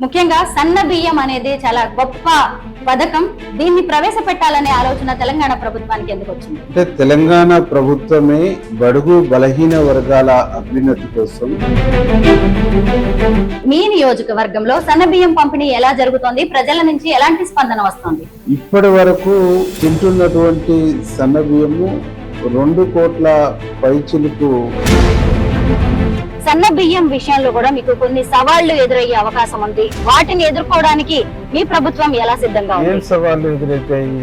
ముఖ్యంగా సన్న బియ్యం అనేది చాలా గొప్ప పథకం. దీన్ని ప్రవేశపెట్టాలనే ఆలోచన తెలంగాణ ప్రభుత్వానికి ఎందుకు వచ్చింది? అంటే తెలంగాణ ప్రభుత్వమే బడుగు బలహీన వర్గాల అభ్యున్నతి కోసం. మీ నియోజకవర్గంలో సన్న బియ్యం పంపిణీ ఎలా జరుగుతోంది? ప్రజల నుంచి ఎలాంటి స్పందన వస్తుంది? ఇప్పటి వరకు తింటున్నటువంటి సన్న బియ్యము 2 కోట్ల పైచిలుకు. సన్న బియ్యం విషయంలో కూడా మీకు కొన్ని సవాళ్లు ఎదురయ్యే అవకాశం ఉంది. వాటిని ఎదుర్కోవడానికి మీ ప్రభుత్వం ఎలా సిద్ధంగా ఉంది? ఏం సవాళ్లు ఎదురైతాయి?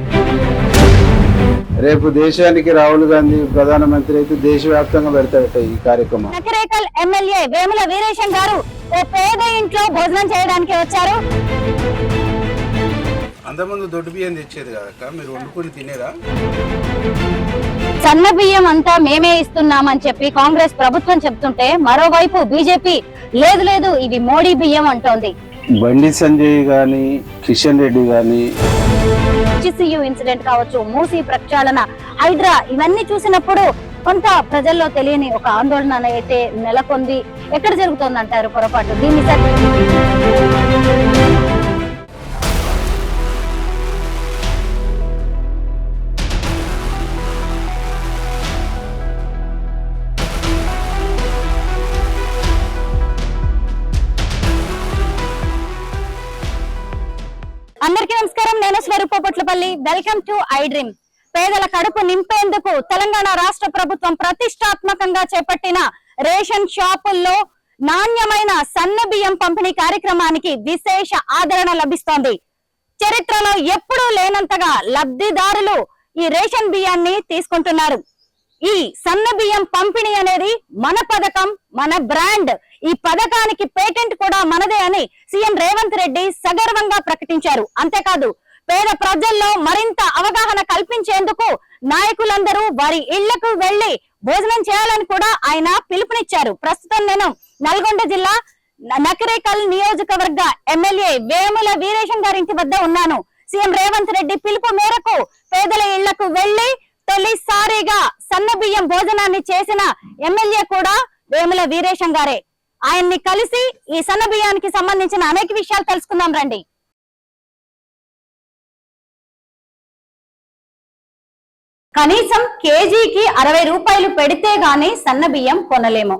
రేపు దేశానికి రాహుల్ గాంధీ ప్రధానమంత్రి అయితే దేశవ్యాప్తంగా పెడతారట ఈ కార్యక్రమం. నకరేకల్ ఎమ్మెల్యే వేముల వీరేశం గారు ఓ పేద ఇంట్లో భోజనం చేయడానికి వచ్చారు. అంతమంది దొడ్డు బియ్యం తెచ్చేది కాదక్క, మీరు వండుకొని తినేరా? సన్న బియ్యం అంతా మేమే ఇస్తున్నామని చెప్పి కాంగ్రెస్ ప్రభుత్వం చెప్తుంటే, మరోవైపు బీజేపీ లేదు లేదు ఇది మోడీ బియ్యం అంటోంది. బండి సంజయ్ గాని కిషన్ రెడ్డి గాని HCU ఇన్సిడెంట్ కావచ్చు, మూసీ ప్రక్షాళన, హైడ్రా, ఇవన్నీ చూసినప్పుడు కొంత ప్రజల్లో తెలియని ఒక ఆందోళన అయితే నెలకొంది. ఎక్కడ జరుగుతోందంటారు పొరపాటు? దీన్ని అందరికీ నమస్కారం. నేను Swarupa Potlapalli. Welcome to I dream. పేదల కడుపు నింపేందుకు తెలంగాణ రాష్ట్ర ప్రభుత్వం ప్రతిష్టాత్మకంగా చేపట్టిన రేషన్ షాపుల్లో నాణ్యమైన సన్న బియ్యం పంపిణీ కార్యక్రమానికి విశేష ఆదరణ లభిస్తోంది. చరిత్రలో ఎప్పుడూ లేనంతగా లబ్ధిదారులు ఈ రేషన్ బియ్యాన్ని తీసుకుంటున్నారు. ఈ సన్న బియ్యం పంపిణీ అనేది మన పథకం, మన బ్రాండ్. ఈ పథకానికి పేటెంట్ కూడా మనదే అని సీఎం రేవంత్ రెడ్డి సగర్వంగా ప్రకటించారు. అంతేకాదు, పేద ప్రజల్లో మరింత అవగాహన కల్పించేందుకు నాయకులందరూ వారి ఇళ్లకు వెళ్లి భోజనం చేయాలని కూడా ఆయన పిలుపునిచ్చారు. ప్రస్తుతం నేను నల్గొండ జిల్లా నకరేకల్ నియోజకవర్గ ఎమ్మెల్యే వేముల వీరేశం గారి ఇంటి వద్ద ఉన్నాను. సీఎం రేవంత్ రెడ్డి పిలుపు మేరకు పేదల ఇళ్లకు వెళ్లి తొలిసారిగా సన్న బియ్యం భోజనాన్ని చేసిన ఎమ్మెల్యే కూడా వేముల వీరేశం గారే. ఆయన్ని కలిసి ఈ సన్న బియ్యానికి సంబంధించిన అనేక విషయాలు తెలుసుకుందాం రండి. కనీసం కేజీకి 60 రూపాయలు పెడితే గాని సన్న బియ్యం కొనలేము.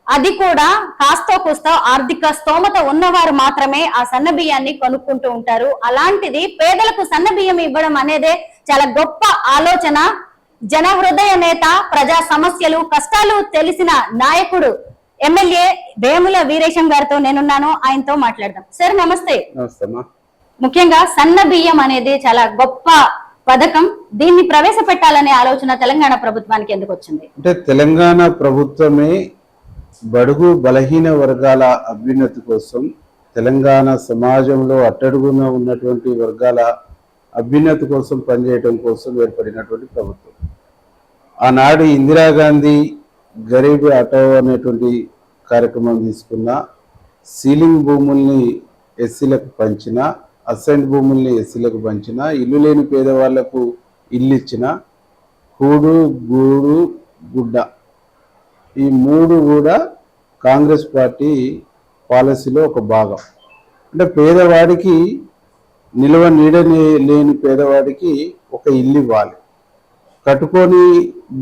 అది కూడా కాస్తో కూస్తో ఆర్థిక స్తోమత ఉన్నవారు మాత్రమే ఆ సన్న బియ్యాన్ని కొనుక్కుంటూ ఉంటారు. అలాంటిది పేదలకు సన్న బియ్యం ఇవ్వడం అనేదే చాలా గొప్ప ఆలోచన. జన హృదయ నేత, ప్రజా సమస్యలు, కష్టాలు తెలిసిన నాయకుడు ఎమ్మెల్యే వేముల వీరేశం గారితో నేనున్నాను. ఆయనతో మాట్లాడదాం. సార్ నమస్తే. ముఖ్యంగా సన్న బియ్యం అనేది చాలా గొప్ప పథకం. దీన్ని ప్రవేశపెట్టాలనే ఆలోచన తెలంగాణ ప్రభుత్వానికి ఎందుకు వచ్చింది? అంటే తెలంగాణ ప్రభుత్వమే బడుగు బలహీన వర్గాల అభ్యున్నతి కోసం, తెలంగాణ సమాజంలో అట్టడుగున ఉన్నటువంటి వర్గాల అభ్యున్నతి కోసం పనిచేయడం కోసం ఏర్పడినటువంటి ప్రభుత్వం. ఆనాడు ఇందిరాగాంధీ గరీబ్ హఠావో అనేటువంటి కార్యక్రమం తీసుకున్న, సీలింగ్ భూముల్ని ఎస్సీలకు పంచిన, అసైన్ భూముల్ని ఎస్సీలకు పంచిన, ఇల్లు లేని పేదవాళ్లకు ఇల్లు ఇచ్చిన, కూడు గూడు గుడ్డ, ఈ 3 కూడా కాంగ్రెస్ పార్టీ పాలసీలో ఒక భాగం. అంటే పేదవాడికి, నిల్వ నీడ లేని పేదవాడికి ఒక ఇల్లు ఇవ్వాలి. కట్టుకొని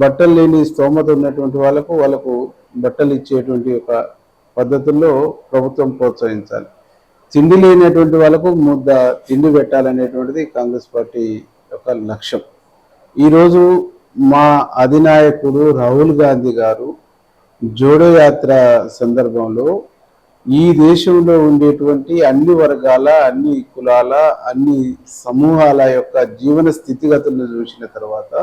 బట్టలు లేని స్తోమత ఉన్నటువంటి వాళ్ళకు బట్టలు ఇచ్చేటువంటి ఒక పద్ధతుల్లో ప్రభుత్వం ప్రోత్సహించాలి. తిండి లేనటువంటి వాళ్ళకు ముద్ద తిండి పెట్టాలనేటువంటిది కాంగ్రెస్ పార్టీ యొక్క లక్ష్యం. ఈరోజు మా అధినాయకుడు రాహుల్ గాంధీ గారు జోడో యాత్ర సందర్భంలో ఈ దేశంలో ఉండేటువంటి అన్ని వర్గాల, అన్ని కులాల, అన్ని సమూహాల యొక్క జీవన స్థితిగతులను చూసిన తర్వాత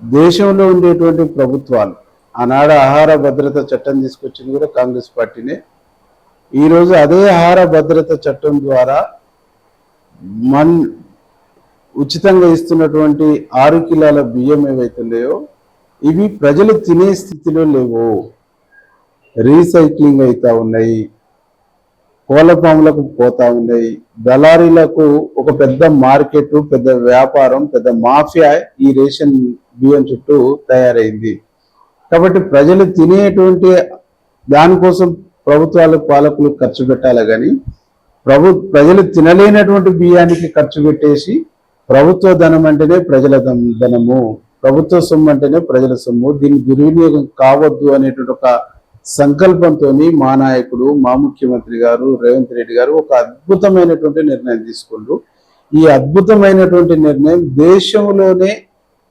దేశంలో ఉండేటువంటి ప్రభుత్వాలు, ఆనాడు ఆహార భద్రత చట్టం తీసుకొచ్చింది కూడా కాంగ్రెస్ పార్టీనే. ఈరోజు అదే ఆహార భద్రత చట్టం ద్వారా ఉచితంగా ఇస్తున్నటువంటి 6 కిలోల బియ్యం ఏవైతే లేవో ఇవి ప్రజలు తినే స్థితిలో లేవు. రీసైక్లింగ్ అవుతా ఉన్నాయి, కోళ్ల పాములకు పోతా ఉన్నాయి, దళారీలకు ఒక పెద్ద మార్కెట్, పెద్ద వ్యాపారం, పెద్ద మాఫియా ఈ రేషన్ బియ్యం చుట్టూ తయారైంది. కాబట్టి ప్రజలు తినేటువంటి దానికోసం ప్రభుత్వాలు పాలకులు ఖర్చు పెట్టాలి కానీ ప్రజలు తినలేనటువంటి బియ్యానికి ఖర్చు పెట్టేసి ప్రభుత్వ ధనం అంటేనే ప్రజల ధనము, ప్రభుత్వ సొమ్ము అంటేనే ప్రజల సొమ్ము, దీన్ని దుర్వినియోగం కావద్దు అనేటువంటి ఒక సంకల్పంతో మా నాయకుడు, మా ముఖ్యమంత్రి గారు రేవంత్ రెడ్డి గారు ఒక అద్భుతమైనటువంటి నిర్ణయం తీసుకుంటారు. ఈ అద్భుతమైనటువంటి నిర్ణయం దేశంలోనే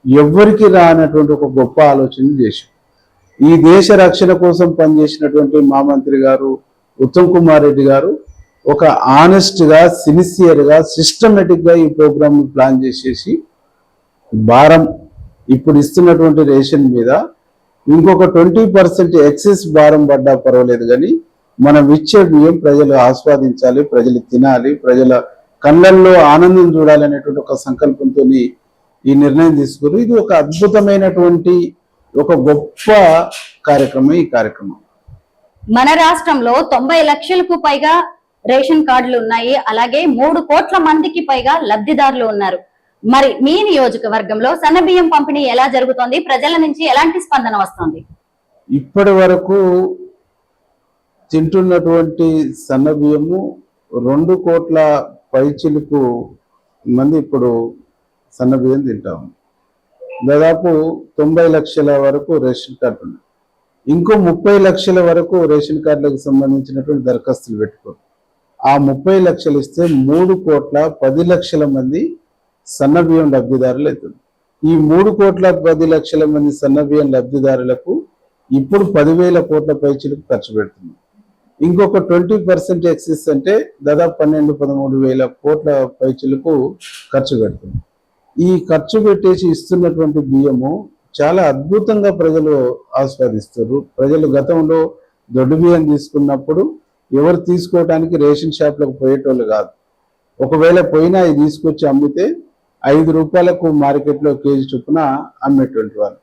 ఎవ్వరికి రానటువంటి ఒక గొప్ప ఆలోచన చేశారు. ఈ దేశ రక్షణ కోసం పనిచేసినటువంటి మా మంత్రి గారు ఉత్తమ్ కుమార్ రెడ్డి గారు ఒక ఆనెస్ట్ గా, సిన్సియర్ గా, సిస్టమేటిక్ గా ఈ ప్రోగ్రామ్ ప్లాన్ చేసేసి భారం ఇప్పుడు ఇస్తున్నటువంటి రేషన్ మీద ఇంకొక 20% ఎక్సెస్ భారం పడ్డా పర్వాలేదు కానీ మనం ఇచ్చే బియ్యం ప్రజలు ఆస్వాదించాలి, ప్రజలు తినాలి, ప్రజల కళ్ళల్లో ఆనందం చూడాలనేటువంటి ఒక సంకల్పంతో ఈ నిర్ణయం తీసుకున్నారు. ఇది ఒక అద్భుతమైనటువంటి ఒక గొప్ప కార్యక్రమం. ఈ కార్యక్రమం మన రాష్ట్రంలో 90 లక్షలకు పైగా రేషన్ కార్డులు ఉన్నాయి. అలాగే 3 కోట్ల మందికి పైగా లబ్ధిదారులు ఉన్నారు. మరి మీ నియోజకవర్గంలో సన్నబియ్యం పంపిణీ ఎలా జరుగుతోంది? ప్రజల నుంచి ఎలాంటి స్పందన వస్తుంది? ఇప్పటి వరకు తింటున్నటువంటి సన్నబియ్యము 2 కోట్ల పైచిలుకు మంది ఇప్పుడు సన్నబియ్యం తింటాము. దాదాపు 90 లక్షల వరకు రేషన్ కార్డు ఉన్నాయి. ఇంకో 30 లక్షల వరకు రేషన్ కార్డులకు సంబంధించినటువంటి దరఖాస్తులు పెట్టుకోరు. ఆ 30 లక్షలు ఇస్తే 3 కోట్ల 10 లక్షల మంది సన్నబియ్యం లబ్ధిదారులు అవుతుంది. ఈ 3 కోట్ల 10 లక్షల మంది సన్నబియ్యం లబ్ధిదారులకు ఇప్పుడు 10,000 కోట్ల పైచిలకు ఖర్చు పెడుతుంది. ఇంకొక 20% ఎక్సెస్ అంటే దాదాపు 12-13,000 కోట్ల పైచిలకు ఖర్చు పెడుతుంది. ఈ ఖర్చు పెట్టేసి ఇస్తున్నటువంటి బియ్యము చాలా అద్భుతంగా ప్రజలు ఆస్వాదిస్తారు. ప్రజలు గతంలో దొడ్డు బియ్యం తీసుకున్నప్పుడు ఎవరు తీసుకోవడానికి రేషన్ షాప్లకు పోయేటోళ్ళు కాదు. ఒకవేళ పోయినా ఇది తీసుకొచ్చి అమ్మితే 5 రూపాయలకు మార్కెట్లో కేజీ చొప్పున అమ్మేటువంటి వాళ్ళు.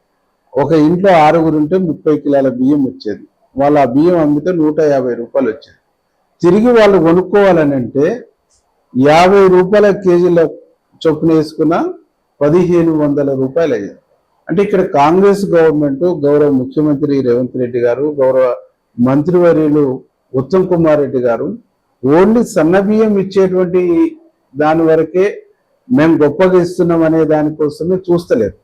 ఒక ఇంట్లో 6 ఉంటే 30 కిలోల బియ్యం వచ్చేది. వాళ్ళు ఆ బియ్యం అమ్మితే 150 రూపాయలు వచ్చేది. తిరిగి వాళ్ళు కొనుక్కోవాలని అంటే 50 రూపాయల కేజీల చొప్పున వేసుకున్న 1,500 రూపాయలు అయ్యేది. అంటే ఇక్కడ కాంగ్రెస్ గవర్నమెంట్, గౌరవ ముఖ్యమంత్రి రేవంత్ రెడ్డి గారు, గౌరవ మంత్రివర్యులు ఉత్తమ్ కుమార్ రెడ్డి గారు ఓన్లీ సన్నబియ్యం ఇచ్చేటువంటి దాని వరకే మేము గొప్పగా ఇస్తున్నాం అనే దానికోసమే చూస్తలేదు.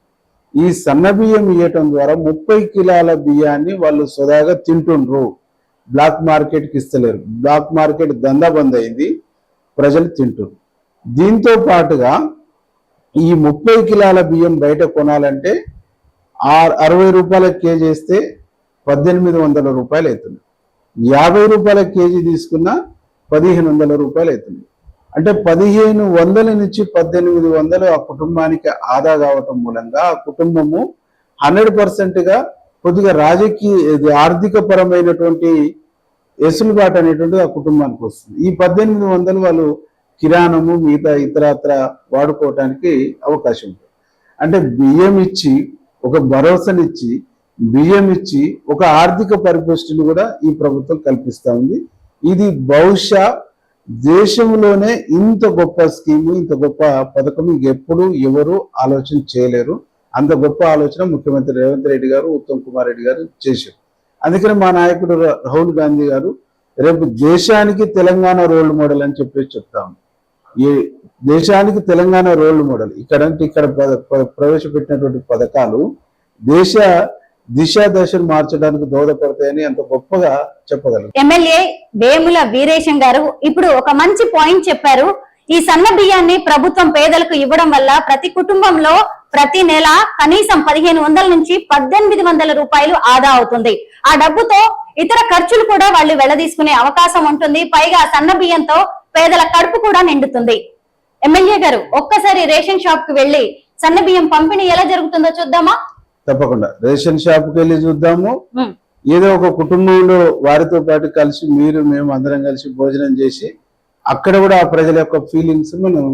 ఈ సన్నబియ్యం ఇవ్వటం ద్వారా 30 కిలోల బియ్యాన్ని వాళ్ళు సొదాగా తింటుండ్రు. బ్లాక్ మార్కెట్కి ఇస్తలేరు. బ్లాక్ మార్కెట్ దందా బంద్ అయింది, ప్రజలు తింటున్నారు. దీంతో పాటుగా ఈ 30 కిలోల బియ్యం బయట కొనాలంటే 60 రూపాయల కేజీ ఇస్తే 1,800 రూపాయలు అవుతుంది. 50 రూపాయల కేజీ తీసుకున్న 1,500 రూపాయలు అవుతుంది. అంటే 1,500 నుంచి 1,800 ఆ కుటుంబానికి ఆదా కావటం మూలంగా ఆ కుటుంబము 100%గా కొద్దిగా ఆర్థిక పరమైనటువంటి ఎసులుబాటు అనేటువంటిది ఆ కుటుంబానికి వస్తుంది. ఈ 1,800 వాళ్ళు కిరాణము మిగతా ఇతరత్ర వాడుకోవటానికి అవకాశం ఉంటుంది. అంటే బియ్యం ఇచ్చి ఒక భరోసానిచ్చి, బియ్యం ఇచ్చి ఒక ఆర్థిక పరిపుష్టిని కూడా ఈ ప్రభుత్వం కల్పిస్తా ఉంది. ఇది బహుశా దేశంలోనే ఇంత గొప్ప స్కీము, ఇంత గొప్ప పథకం ఇంకెప్పుడు ఎవరు ఆలోచన చేయలేరు. అంత గొప్ప ఆలోచన ముఖ్యమంత్రి రేవంత్ రెడ్డి గారు, ఉత్తమ్ కుమార్ రెడ్డి గారు చేశారు. అందుకని మా నాయకుడు రాహుల్ గాంధీ గారు రేపు దేశానికి తెలంగాణ రోల్ మోడల్ అని చెప్పేసి చెప్తాము. ఈ దేశానికి తెలంగాణ రోల్ మోడల్. ఇక్కడ ప్రవేశపెట్టినటువంటి పథకాలు దేశ దశను మార్చడానికి దోహదపడతాయని అంత గొప్పగా చెప్పగలరు. ఎమ్మెల్యే వేముల వీరేశం గారు ఇప్పుడు ఒక మంచి పాయింట్ చెప్పారు. ఈ సన్న బియ్యాన్ని ప్రభుత్వం పేదలకు ఇవ్వడం వల్ల ప్రతి కుటుంబంలో ప్రతి నెల కనీసం 1,500 నుంచి 1,800 రూపాయలు ఆదా అవుతుంది. ఆ డబ్బుతో ఇతర ఖర్చులు కూడా వాళ్ళు వెళ్లదీసుకునే అవకాశం ఉంటుంది. పైగా సన్న బియ్యంతో పేదల కడుపు కూడా నిండుతుంది. ఎమ్మెల్యే గారు ఒక్కసారి రేషన్ షాప్ కి వెళ్లి సన్న బియ్యం పంపిణీ ఎలా జరుగుతుందో చూద్దామా? తప్పకుండా రేషన్ షాప్ కి వెళ్ళి చూద్దాము. ఏదో ఒక కుటుంబంలో వారితో పాటు కలిసి మేము అందరం కలిసి భోజనం చేసి అక్కడ కూడా ఆ ప్రజల యొక్క ఫీలింగ్స్ మనం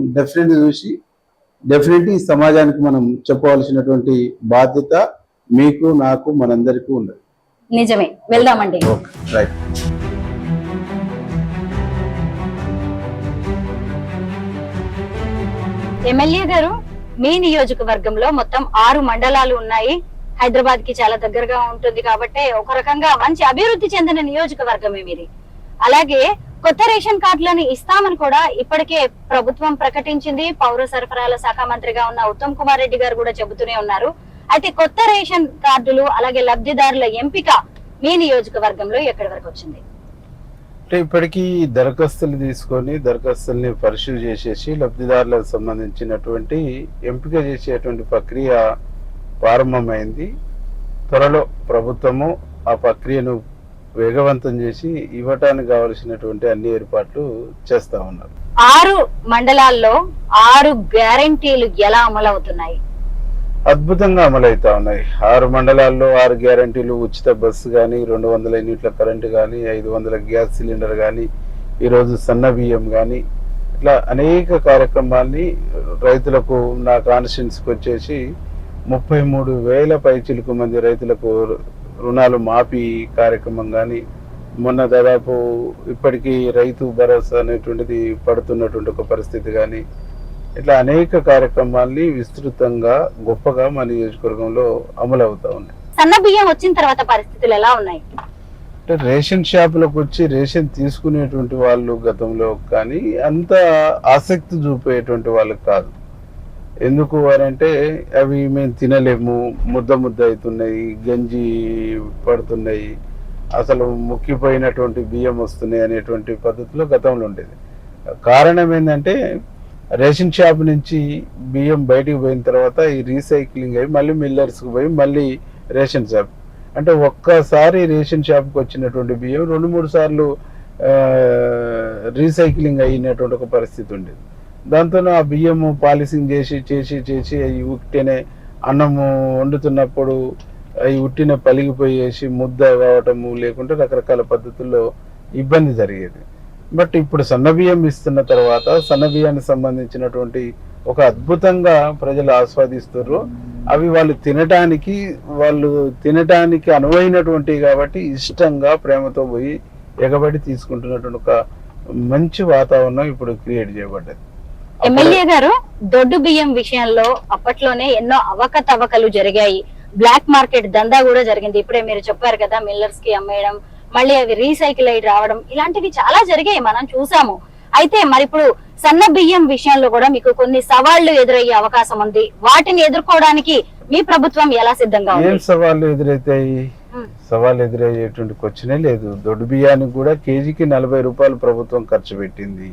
డెఫినెట్లీ ఈ సమాజానికి మనం చెప్పవలసినటువంటి బాధ్యత మీకు నాకు మనందరికీ ఉన్నది. నిజమే, వెళ్దామండి. Okay, right. ఎమ్మెల్యే గారు, మీ నియోజకవర్గంలో మొత్తం 6 మండలాలు ఉన్నాయి. హైదరాబాద్ కి చాలా దగ్గరగా ఉంటుంది కాబట్టి ఒక రకంగా మంచి అభివృద్ధి చెందిన నియోజకవర్గమే మీది. అలాగే కొత్త రేషన్ కార్డులను ఇస్తామని కూడా ఇప్పటికే ప్రభుత్వం ప్రకటించింది. పౌర సరఫరాల శాఖ మంత్రిగా ఉన్న ఉత్తమ్ కుమార్ రెడ్డి గారు కూడా చెబుతూనే ఉన్నారు. అయితే కొత్త రేషన్ కార్డులు అలాగే లబ్ధిదారుల ఎంపిక మీ నియోజకవర్గంలో ఎక్కడి వరకు వచ్చింది? అంటే ఇప్పటికీ దరఖాస్తులు తీసుకొని దరఖాస్తుల్ని పరిశీలి చేసేసి లబ్ధిదారులకు సంబంధించినటువంటి ఎంపిక చేసేటువంటి ప్రక్రియ ప్రారంభమైంది. త్వరలో ప్రభుత్వము ఆ ప్రక్రియను వేగవంతం చేసి ఇవ్వటానికి కావలసినటువంటి అన్ని ఏర్పాట్లు చేస్తా ఉన్నారు. 6 మండలాల్లో 6 గ్యారంటీలు ఎలా అమలవుతున్నాయి? అద్భుతంగా అమలవుతా ఉన్నాయి. 6 మండలాల్లో 6 గ్యారంటీలు, ఉచిత బస్సు కానీ, 200 యూనిట్ల కరెంటు కానీ, 500 గ్యాస్ సిలిండర్ కానీ, ఈరోజు సన్న బియ్యం కానీ, ఇట్లా అనేక కార్యక్రమాల్ని రైతులకు నా కాన్స్టిట్యున్సీకి వచ్చేసి 33,000 పైచిలకు మంది రైతులకు రుణాలు మాఫీ కార్యక్రమం కానీ, మొన్న దాదాపు ఇప్పటికీ రైతు భరోసా అనేటువంటిది పడుతున్నటువంటి ఒక పరిస్థితి కానీ, ఇట్లా అనేక కార్యక్రమాల్ని విస్తృతంగా గొప్పగా మా నియోజకవర్గంలో అమలు అవుతా ఉన్నాయి. సన్న బియ్యం వచ్చిన తర్వాత పరిస్థితులు ఎలా ఉన్నాయి? అంటే రేషన్ షాపులకు వచ్చి రేషన్ తీసుకునేటువంటి వాళ్ళు గతంలో కానీ అంత ఆసక్తి చూపేటువంటి వాళ్ళు కాదు. ఎందుకు అంటే అవి మేము తినలేము, ముద్ద అవుతున్నాయి, గంజి పడుతున్నాయి, అసలు ముక్కిపోయినటువంటి బియ్యం వస్తున్నాయి అనేటువంటి పద్ధతిలో గతంలో ఉండేది. కారణం ఏంటంటే రేషన్ షాప్ నుంచి బియ్యం బయటికి పోయిన తర్వాత ఈ రీసైక్లింగ్ అయ్యి మళ్ళీ మిల్లర్స్కి పోయి మళ్ళీ రేషన్ షాప్, అంటే ఒక్కసారి రేషన్ షాప్కి వచ్చినటువంటి బియ్యం 2-3 సార్లు రీసైక్లింగ్ అయినటువంటి ఒక పరిస్థితి ఉండేది. దాంతో ఆ బియ్యము పాలిసింగ్ చేసి అవి ఉట్టినే అన్నము వండుతున్నప్పుడు అవి ఉట్టిన పలిగిపోయేసి ముద్ద కావటము, లేకుంటే రకరకాల పద్ధతుల్లో ఇబ్బంది జరిగేది. బట్ ఇప్పుడు సన్నబియ్యం ఇస్తున్న తర్వాత సన్నబియ్యానికి సంబంధించినటువంటి ఒక అద్భుతంగా ప్రజలు ఆస్వాదిస్తున్నారు. అవి వాళ్ళు తినటానికి అనువైనటువంటివి కాబట్టి ఇష్టంగా ప్రేమతో పోయి ఎగబడి తీసుకుంటున్నటువంటి ఒక మంచి వాతావరణం ఇప్పుడు క్రియేట్ చేయబడ్డది. ఎమ్మెల్యే గారు, దొడ్డు బియ్యం విషయంలో అప్పట్లోనే ఎన్నో అవకతవకలు జరిగాయి. బ్లాక్ మార్కెట్ దందా కూడా జరిగింది. ఇప్పుడే మీరు చెప్పారు కదా, మిల్లర్స్ కి అమ్మేయడం, మళ్ళీ అవి రీసైకిల్ అయి రావడం, ఇలాంటివి చాలా జరిగాయి, మనం చూసాము. అయితే మరి ఇప్పుడు సన్న బియ్యం విషయంలో కూడా మీకు కొన్ని సవాళ్లు ఎదురయ్యే అవకాశం ఉంది. వాటిని ఎదుర్కోవడానికి మీ ప్రభుత్వం ఎలా సిద్ధంగా ఉంది? ఏం సవాళ్లు ఎదురైతాయి? సవాళ్ళు ఎదురయ్యేటువంటి క్వశ్చనే లేదు. దొడ్డు బియ్యానికి కూడా కేజీకి 40 రూపాయలు ప్రభుత్వం ఖర్చు పెట్టింది.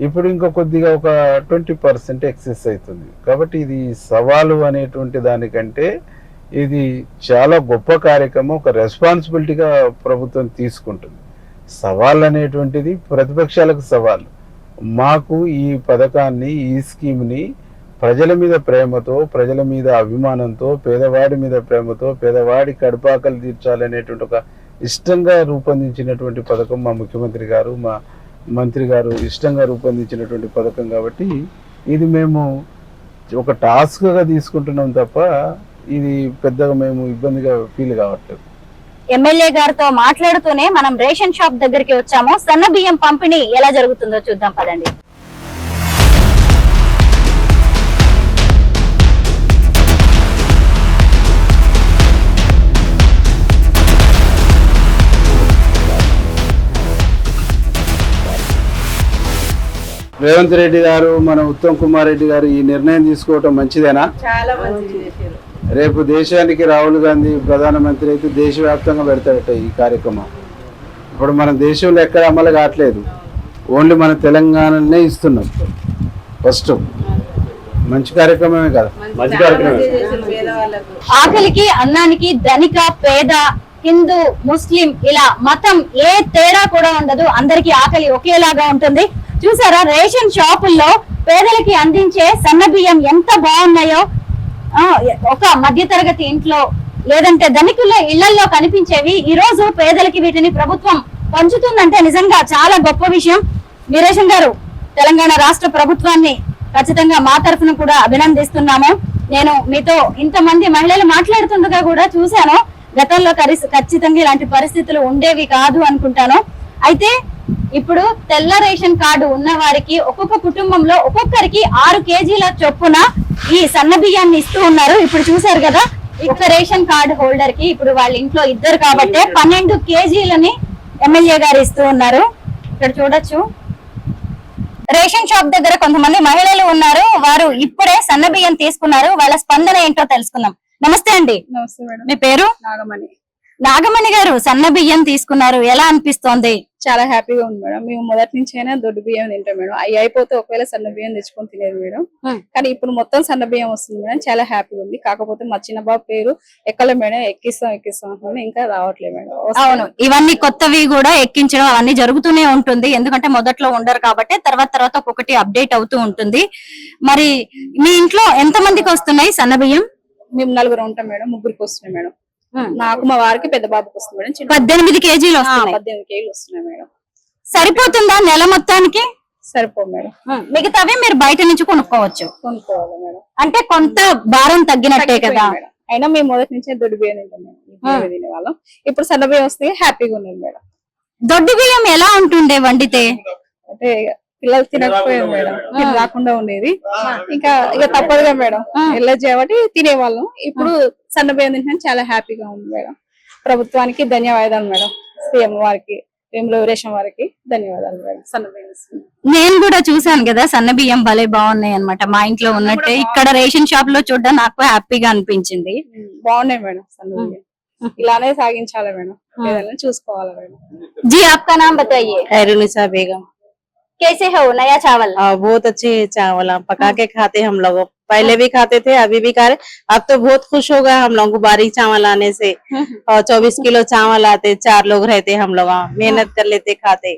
ఇప్పుడు ఇంకా కొద్దిగా ఒక 20% ఎక్సెస్ అవుతుంది. కాబట్టి ఇది సవాలు అనేటువంటి దానికంటే ఇది చాలా గొప్ప కార్యక్రమం, ఒక రెస్పాన్సిబిలిటీగా ప్రభుత్వం తీసుకుంటుంది. సవాల్ అనేటువంటిది ప్రతిపక్షాలకు సవాల్. మాకు ఈ పథకాన్ని, ఈ స్కీమ్ని ప్రజల మీద ప్రేమతో, ప్రజల మీద అభిమానంతో, పేదవాడి మీద ప్రేమతో, పేదవాడి కడుపాకలు తీర్చాలనేటువంటి ఒక ఇష్టంగా రూపొందించినటువంటి పథకం మా ముఖ్యమంత్రి గారు, మా మంత్రి గారు ఇష్టంగా రూపొందించినటువంటి పథకం. కాబట్టి ఇది మేము ఒక టాస్క్గా తీసుకుంటున్నాం తప్ప ఇది పెద్దగా మేము ఇబ్బందిగా ఫీల్ కావట్లేదు. ఎమ్మెల్యే గారితో మాట్లాడుతూనే మనం రేషన్ షాప్ దగ్గరికి వచ్చాము. సన్న బియ్యం పంపిణీ ఎలా జరుగుతుందో చూద్దాం పదండి. రేవంత్ రెడ్డి గారు, మన ఉత్తమ్ కుమార్ రెడ్డి గారు ఈ నిర్ణయం తీసుకోవటం మంచిదేనా? చాలా మంచిది చేశారు. రేపు దేశానికి రాహుల్ గాంధీ ప్రధానమంత్రి అయితే దేశవ్యాప్తంగా పెడతారట ఈ కార్యక్రమం. ఇప్పుడు మన దేశంలో ఎక్కడ అమలు కావట్లేదు, ఓన్లీ మన తెలంగాణనే ఇస్తున్నాం. ఫస్ట్ మంచి కార్యక్రమమే కదా, మంచి కార్యక్రమమే. ఆకలికి అన్నానికి ధనిక పేద హిందూ ముస్లిం ఇలా మతం ఏ తేడా కూడా ఉండదు, అందరికి ఆకలి ఒకేలాగా ఉంటుంది. చూసారా రేషన్ షాపుల్లో పేదలకి అందించే సన్న బియ్యం ఎంత బాగున్నాయో. ఒక మధ్యతరగతి ఇంట్లో లేదంటే ధనికుల ఇళ్లలో కనిపించేవి ఈ రోజు పేదలకి వీటిని ప్రభుత్వం పంచుతుందంటే నిజంగా చాలా గొప్ప విషయం. వీరేశం గారు, తెలంగాణ రాష్ట్ర ప్రభుత్వాన్ని ఖచ్చితంగా మా తరఫున కూడా అభినందిస్తున్నాము. నేను మీతో ఇంతమంది మహిళలు మాట్లాడుతుండగా కూడా చూశాను. గతంలో ఖచ్చితంగా ఇలాంటి పరిస్థితులు ఉండేవి కాదు అనుకుంటాను. అయితే ఇప్పుడు తెల్ల రేషన్ కార్డు ఉన్న వారికి ఒక్కొక్క కుటుంబంలో ఒక్కొక్కరికి 6 కేజీల చొప్పున ఈ సన్న బియ్యాన్ని ఇస్తూ ఉన్నారు. ఇప్పుడు చూసారు కదా, ఒక రేషన్ కార్డు హోల్డర్ కి ఇప్పుడు వాళ్ళ ఇంట్లో ఇద్దరు కాబట్టి 12 కేజీలని ఎమ్మెల్యే గారు ఇస్తూ ఉన్నారు. ఇక్కడ చూడొచ్చు. రేషన్ షాప్ దగ్గర కొంతమంది మహిళలు ఉన్నారు. వారు ఇప్పుడే సన్న బియ్యం తీసుకున్నారు. వాళ్ళ స్పందన ఏంటో తెలుసుకుందాం. నమస్తే అండి. నమస్తే మేడం. మీ పేరు? నాగమణి. నాగమణి గారు, సన్న బియ్యం తీసుకున్నారు, ఎలా అనిపిస్తోంది? చాలా హ్యాపీగా ఉంది మేడం. మేము మొదటి నుంచి అయినా దొడ్డు బియ్యం తింటాం మేడం. అవి అయిపోతే ఒకవేళ సన్న బియ్యం తెచ్చుకొని తినేది మేడం. కానీ ఇప్పుడు మొత్తం సన్న బియ్యం వస్తుంది మేడం. చాలా హ్యాపీగా ఉంది. కాకపోతే మా చిన్న బాబు పేరు ఎక్కలే మేడం. ఎక్కిస్తాం అంటున్నాను, ఇంకా రావట్లేదు మేడం. అవును, ఇవన్నీ కొత్తవి కూడా ఎక్కించడం అవన్నీ జరుగుతూనే ఉంటుంది. ఎందుకంటే మొదట్లో ఉండరు కాబట్టి తర్వాత ఒక్కొక్కటి అప్డేట్ అవుతూ ఉంటుంది. మరి మీ ఇంట్లో ఎంత మందికి వస్తున్నాయి సన్న బియ్యం? మేము 4 ఉంటాం మేడం. 3కి వస్తున్నాయి మేడం. నాకు, మా వారికి, పెద్ద బాబుకి వస్తుంది మేడం. 18 కేజీలు వస్తున్నాయి. 18 కేజీలు వస్తున్నాయి మేడం. సరిపోతుందా నెల మొత్తానికి? సరిపో మేడం. మిగతావి మీరు బయట నుంచి కొనుక్కోవచ్చు. కొనుక్కోవాలి మేడం. అంటే కొంత భారం తగ్గినట్టే కదా. మేడం అయినా మేము మొదటి నుంచే దొడ్డు బియ్యం తింటాం మేడం. తినేవాళ్ళం. ఇప్పుడు సన్న బియ్యం వస్తే హ్యాపీగా ఉన్నది మేడం. దొడ్డు బియ్యం ఎలా ఉంటుండే వండితే? అంటే పిల్లలు తినకపోయారు మేడం. రాకుండా ఉండేది. ఇక తప్పదుగా మేడం, వెళ్ళొచ్చు కాబట్టి తినేవాళ్ళం. ఇప్పుడు సన్న బియ్యం తింటే చాలా హ్యాపీగా ఉంది మేడం. ప్రభుత్వానికి ధన్యవాదాలు మేడం. సీఎం వారికి, వీరేశం వారికి ధన్యవాదాలు మేడం. సన్న బియ్యం నేను కూడా చూసాను కదా, సన్న బియ్యం భలే బాగున్నాయి అన్నమాట. మా ఇంట్లో ఉన్నట్టే ఇక్కడ రేషన్ షాప్ లో చూడడం నాకు హ్యాపీగా అనిపించింది. బాగున్నాయి మేడం. సన్న బియ్యం ఇలానే సాగించాలి మేడం. ఏదైనా చూసుకోవాలి మేడం. जी आपका नाम बताइए? खैरुनिसा बेगम। कैसे हो नया चावल? बहुत अच्छे चावल हम पका के खाते हम लोग। पहले भी खाते थे, अभी भी खा रहे। अब तो बहुत खुश हो गए हम लोग को बारीक चावल आने से। और 24 किलो चावल आते, 4 लोग रहते हम लोग, मेहनत कर लेते खाते।